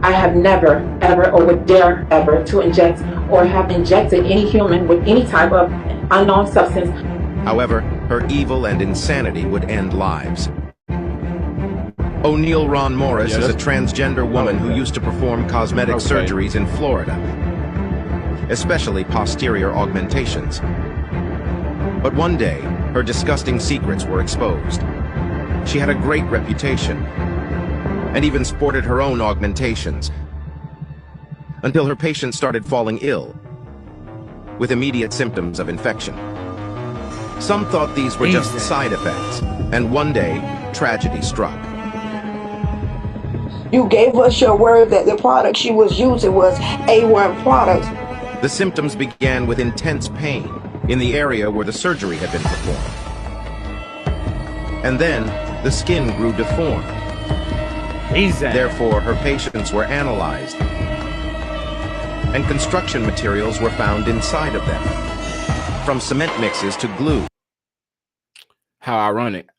Speaker 12: I have never, ever, or would dare ever to inject or have injected any human with any type of unknown substance.
Speaker 10: However, her evil and insanity would end lives. O'Neill Ron Morris is a transgender woman who used to perform cosmetic surgeries in Florida, especially posterior augmentations. But one day, her disgusting secrets were exposed. She had a great reputation, and even sported her own augmentations, until her patients started falling ill, with immediate symptoms of infection. Some thought these were just side effects, and one day, tragedy struck.
Speaker 11: You gave us your word that the product she was using was A1 product.
Speaker 10: The symptoms began with intense pain in the area where the surgery had been performed. And then, the skin grew deformed. Therefore, her patients were analyzed, and construction materials were found inside of them, from cement mixes to glue.
Speaker 1: How ironic.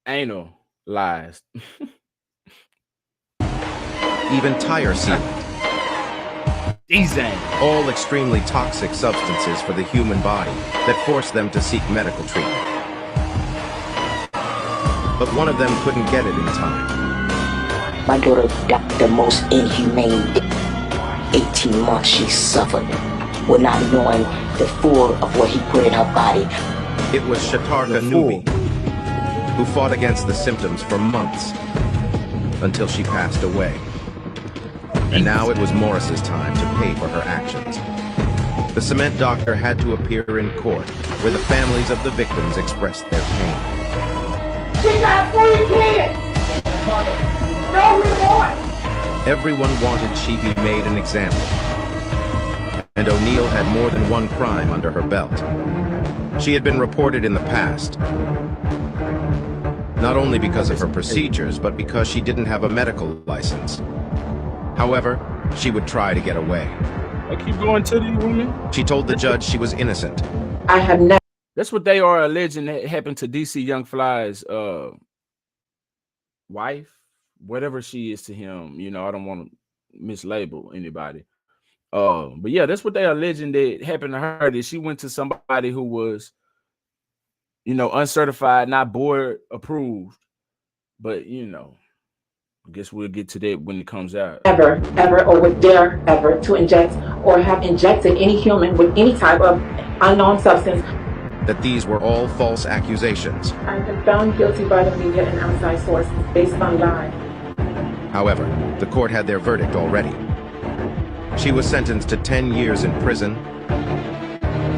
Speaker 1: Anal lies.
Speaker 10: Even tire sealant. All extremely toxic substances for the human body that forced them to seek medical treatment. But one of them couldn't get it in time.
Speaker 11: My daughter got the most inhumane 18 months she suffered with not knowing the full of what he put in her body.
Speaker 10: It was Shht who fought against the symptoms for months until she passed away. And now it was Morris's time to pay for her actions. The cement doctor had to appear in court where the families of the victims expressed their pain.
Speaker 6: She got 3 kids! No remorse!
Speaker 10: Everyone wanted she be made an example. And O'Neill had more than one crime under her belt. She had been reported in the past, not only because of her procedures, but because she didn't have a medical license. However, she would try to get away.
Speaker 1: I keep going to these women.
Speaker 10: She told the judge she was innocent.
Speaker 12: I have never.
Speaker 1: That's what they are alleging that happened to DC Young Fly's wife, whatever she is to him. You know, I don't want to mislabel anybody. But yeah, that's what they are alleging that happened to her. That she went to somebody who was, you know, uncertified, not board approved. But you know, I guess we'll get to that when it comes out.
Speaker 12: Never, ever, or would dare ever to inject or have injected any human with any type of unknown substance.
Speaker 10: That these were all false accusations.
Speaker 12: I've been found guilty by the media and outside sources based on lie.
Speaker 10: However, the court had their verdict already. She was sentenced to 10 years in prison,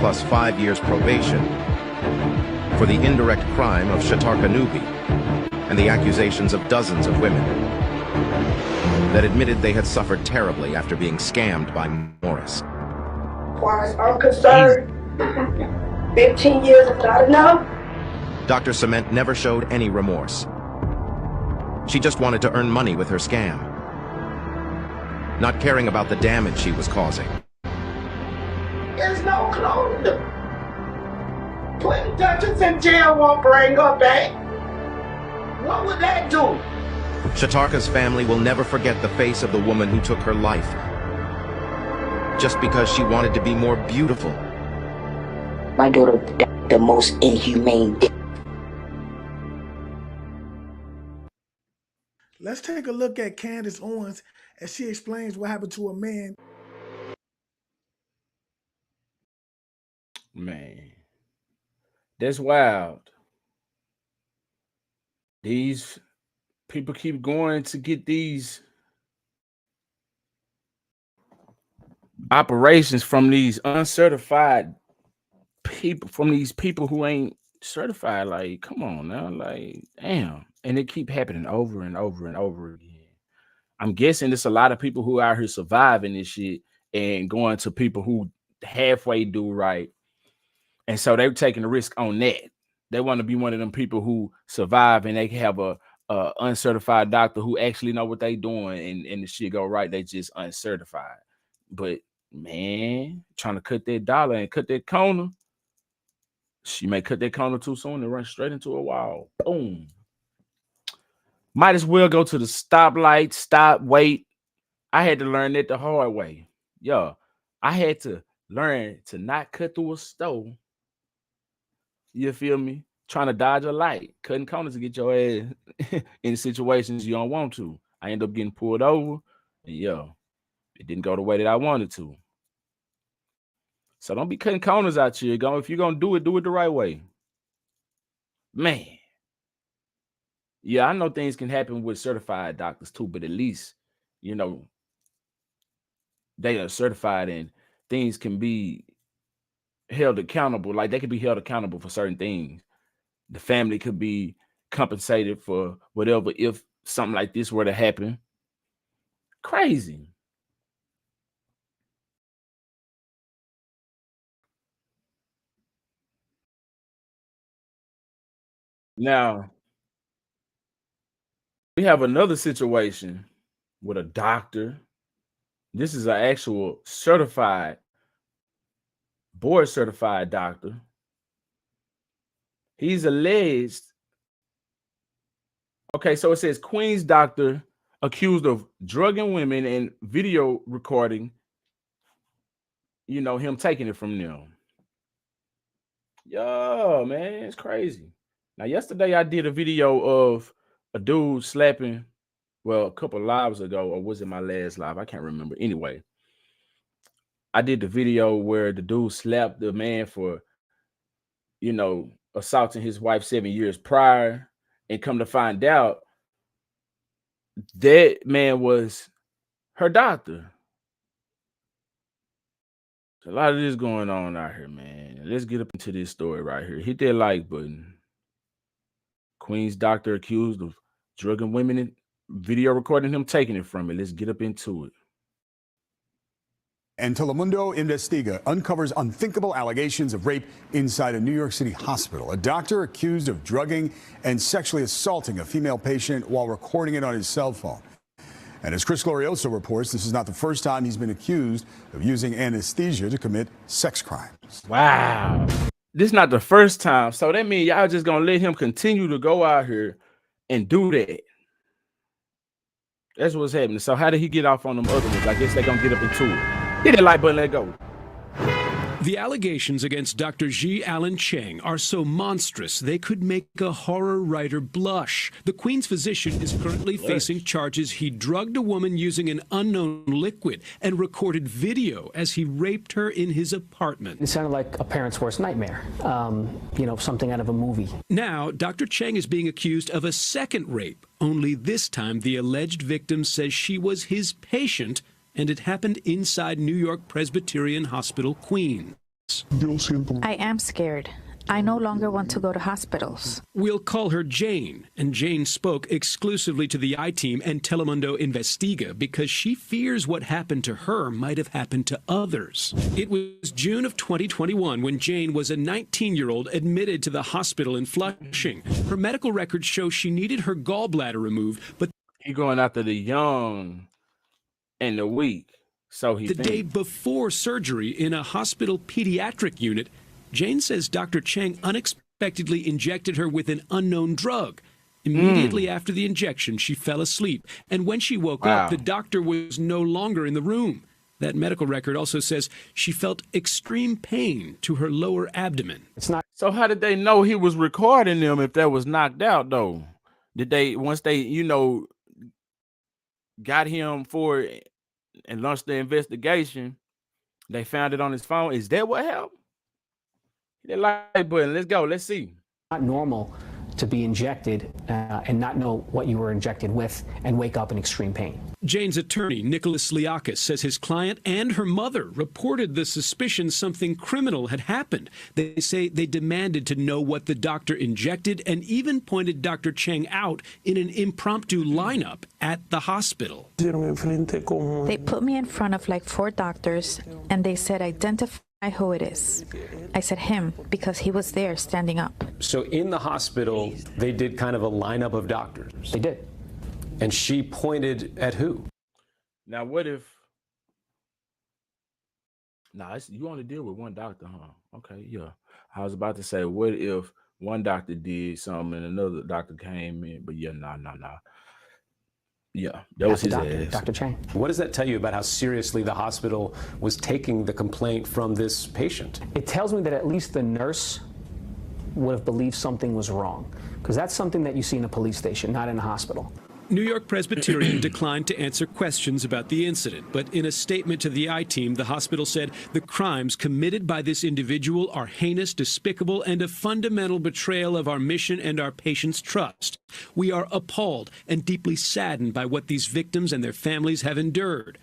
Speaker 10: plus 5 years probation, for the indirect crime of Shht and the accusations of dozens of women that admitted they had suffered terribly after being scammed by Morris.
Speaker 6: As far as I'm concerned, 15 years is not enough.
Speaker 10: Dr. Cement never showed any remorse. She just wanted to earn money with her scam, not caring about the damage she was causing.
Speaker 6: There's no closure. Putting Duchess in jail won't bring her back. What would that do?
Speaker 10: Shht's family will never forget the face of the woman who took her life. just because she wanted to be more beautiful.
Speaker 11: My daughter died the most inhumane death.
Speaker 13: Let's take a look at Candace Owens as she explains what happened to a man.
Speaker 1: Man, that's wild. These people keep going to get these operations from these uncertified people, from these people who ain't certified. Like, come on now, like, damn. And it keep happening over and over and over again. I'm guessing there's a lot of people who out here surviving this shit and going to people who halfway do right. And so they're taking the risk on that. They want to be one of them people who survive and they can have a uncertified doctor who actually know what they doing and the shit go right. They just uncertified. But man, trying to cut that dollar and cut that corner, she may cut that corner too soon and run straight into a wall. Boom. Might as well go to the stoplight, stop, wait. I had to learn that the hard way. Yo, I had to learn to not cut through a stove. You feel me? Trying to dodge a light, cutting corners to get your ass in situations you don't want to. I end up getting pulled over, and yo, it didn't go the way that I wanted to. So don't be cutting corners out here. If you're gonna do it the right way. Man. Yeah, I know things can happen with certified doctors too, but at least, you know, they are certified and things can be held accountable. Like they could be held accountable for certain things. The family could be compensated for whatever if something like this were to happen. Crazy. Now, we have another situation with a doctor. This is an actual certified, board certified doctor. He's alleged. Okay, so it says Queens doctor accused of drugging women and video recording, you know, him taking it from them. Yo, man, it's crazy. Now, yesterday I did a video of a dude slapping, well, a couple lives ago, or was it my last live? I can't remember. Anyway, I did the video where the dude slapped the man for, you know, assaulting his wife 7 years prior, and come to find out that man was her doctor. A lot of this going on out here, man. Let's get up into this story right here. Hit that like button. Queens doctor accused of drugging women and video recording him taking it from it. Let's get up into it.
Speaker 14: And Telemundo Investiga uncovers unthinkable allegations of rape inside a New York City hospital. A doctor accused of drugging and sexually assaulting a female patient while recording it on his cell phone. And as Chris Glorioso reports, this is not the first time he's been accused of using anesthesia to commit sex crimes.
Speaker 1: Wow. This is not the first time. So that means y'all just going to let him continue to go out here and do that. That's what's happening. So how did he get off on them other ones? I guess they're going to get up into it. Hit that like button, let go.
Speaker 15: The allegations against Dr. Ji Allen Cheng are so monstrous they could make a horror writer blush. The Queen's physician is currently facing charges he drugged a woman using an unknown liquid and recorded video as he raped her in his apartment.
Speaker 16: It sounded like a parent's worst nightmare, you know, something out of a movie.
Speaker 15: Now, Dr. Cheng is being accused of a second rape, only this time the alleged victim says she was his patient and it happened inside New York Presbyterian Hospital, Queens.
Speaker 17: I am scared. I no longer want to go to hospitals.
Speaker 15: We'll call her Jane, and Jane spoke exclusively to the I-Team and Telemundo Investiga because she fears what happened to her might have happened to others. It was June of 2021 when Jane was a 19-year-old admitted to the hospital in Flushing. Her medical records show she needed her gallbladder removed, but
Speaker 1: he going after the young and the weak. So the
Speaker 15: day before surgery in a hospital pediatric unit, Jane says Dr. Cheng unexpectedly injected her with an unknown drug. Immediately after the injection, she fell asleep. And when she woke up, the doctor was no longer in the room. That medical record also says she felt extreme pain to her lower abdomen.
Speaker 1: It's not. So how did they know he was recording them if that was knocked out though? Did they, once they, got him for it and launched the investigation, they found it on his phone? Is that what happened? Hit that like button. Let's go. Let's see.
Speaker 16: Not normal to be injected and not know what you were injected with and wake up in extreme pain.
Speaker 15: Jane's attorney, Nicholas Liakis, says his client and her mother reported the suspicion something criminal had happened. They say they demanded to know what the doctor injected and even pointed Dr. Cheng out in an impromptu lineup at the hospital.
Speaker 17: They put me in front of like 4 doctors and they said, identify who it is. I said him because he was there standing up.
Speaker 18: So in the hospital, they did kind of a lineup of doctors.
Speaker 16: They did.
Speaker 18: And she pointed at who?
Speaker 1: Now, what if... Nah, you only deal with one doctor, huh? Okay, yeah. I was about to say, what if one doctor did something and another doctor came in? But yeah, nah. Yeah, that was his ass.
Speaker 16: Dr. Cheng.
Speaker 18: What does that tell you about how seriously the hospital was taking the complaint from this patient?
Speaker 16: It tells me that at least the nurse would have believed something was wrong, because that's something that you see in a police station, not in a hospital.
Speaker 15: New York Presbyterian declined to answer questions about the incident, but in a statement to the I-Team, the hospital said the crimes committed by this individual are heinous, despicable, and a fundamental betrayal of our mission and our patients' trust. We are appalled and deeply saddened by what these victims and their families have endured.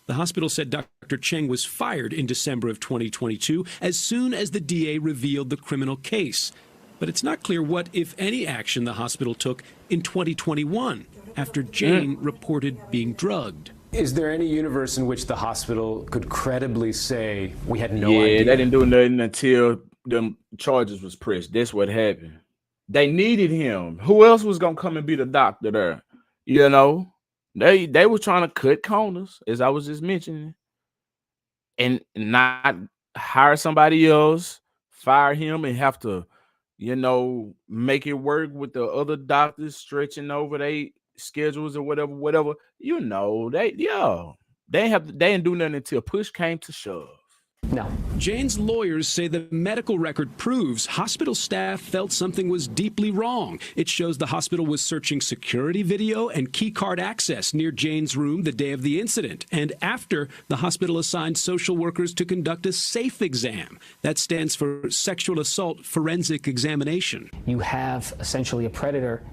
Speaker 15: The hospital said Dr. Cheng was fired in December of 2022 as soon as the DA revealed the criminal case. But it's not clear what, if any, action the hospital took in 2021. After Jane reported being drugged.
Speaker 18: Is there any universe in which the hospital could credibly say we had no idea?
Speaker 1: Yeah, they didn't do nothing until them charges was pressed. That's what happened. They needed him. Who else was gonna come and be the doctor there? You know, they were trying to cut corners, as I was just mentioning, and not hire somebody else, fire him, and have to, make it work with the other doctors stretching over they schedules or whatever, they didn't do nothing until push came to shove.
Speaker 16: No.
Speaker 15: Jane's lawyers say the medical record proves hospital staff felt something was deeply wrong. It shows the hospital was searching security video and key card access near Jane's room the day of the incident, and after the hospital assigned social workers to conduct a SAFE exam. That stands for Sexual Assault Forensic Examination.
Speaker 16: You have essentially a predator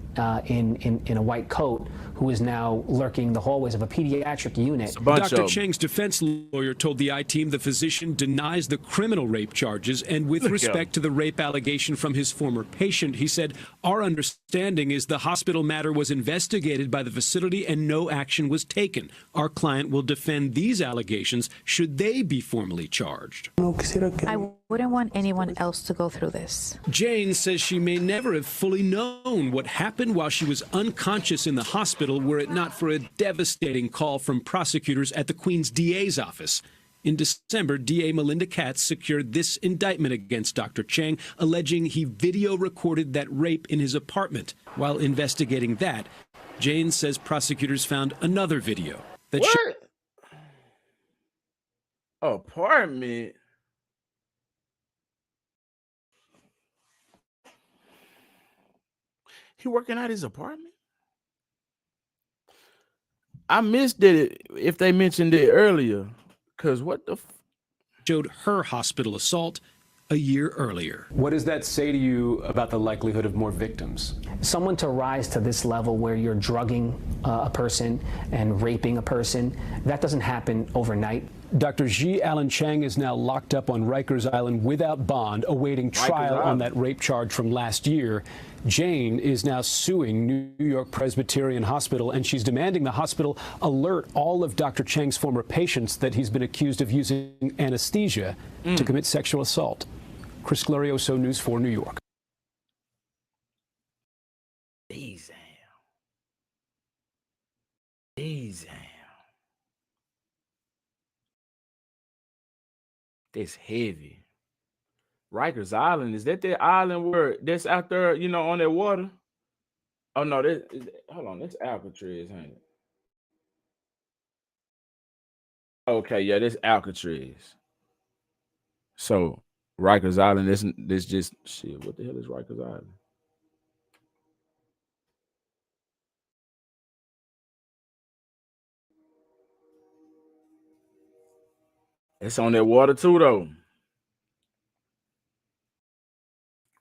Speaker 16: in a white coat who is now lurking the hallways of a pediatric unit.
Speaker 15: Dr. Cheng's defense lawyer told the I-Team the physician denies the criminal rape charges, and with respect to the rape allegation from his former patient, he said, our understanding is the hospital matter was investigated by the facility and no action was taken. Our client will defend these allegations should they be formally charged.
Speaker 17: I wouldn't want anyone else to go through this.
Speaker 15: Jane says she may never have fully known what happened while she was unconscious in the hospital were it not for a devastating call from prosecutors at the Queens DA's office. In December, DA Melinda Katz secured this indictment against Dr. Cheng, alleging he video recorded that rape in his apartment. While investigating that, Jane says prosecutors found another video that showed
Speaker 1: apartment. He working at his apartment? I missed it if they mentioned it earlier. Because what the
Speaker 15: showed her hospital assault a year earlier.
Speaker 18: What does that say to you about the likelihood of more victims?
Speaker 16: Someone to rise to this level where you're drugging a person and raping a person, that doesn't happen overnight.
Speaker 19: Dr. Ji Allen Cheng is now locked up on Rikers Island without bond, awaiting trial on that rape charge from last year. Jane is now suing New York Presbyterian Hospital, and she's demanding the hospital alert all of Dr. Cheng's former patients that he's been accused of using anesthesia to commit sexual assault. Chris Glorioso, News 4 New York.
Speaker 1: That's heavy. Rikers Island, is that the island where that's out there, on that water? Oh no, hold on, that's Alcatraz, ain't it? Okay, yeah, this Alcatraz. So Rikers Island, this just shit. What the hell is Rikers Island? It's on that water too, though.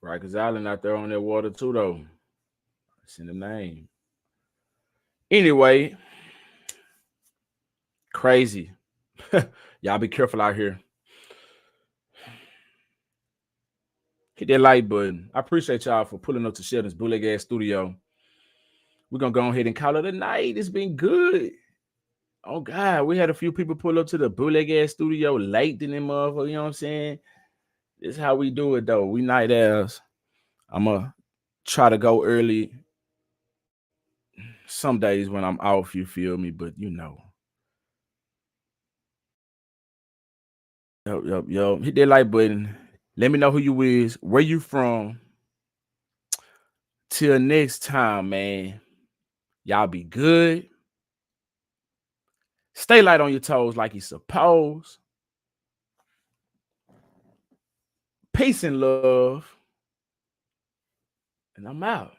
Speaker 1: Rikers Island out there on that water too, though. It's in the name. Anyway, crazy. Y'all be careful out here. Hit that like button. I appreciate y'all for pulling up to Sheldon's Bootleg Ass Studio. We're gonna go ahead and call it a night. It's been good. Oh God, we had a few people pull up to the Bootleg Ass Studio late than them motherfucker. You know what I'm saying? This is how we do it though. We night owls. I'ma try to go early some days when I'm off, you feel me, but you know. Yo. Hit that like button. Let me know who you is, where you from. Till next time, man. Y'all be good. Stay light on your toes like you supposed. Peace and love. And I'm out.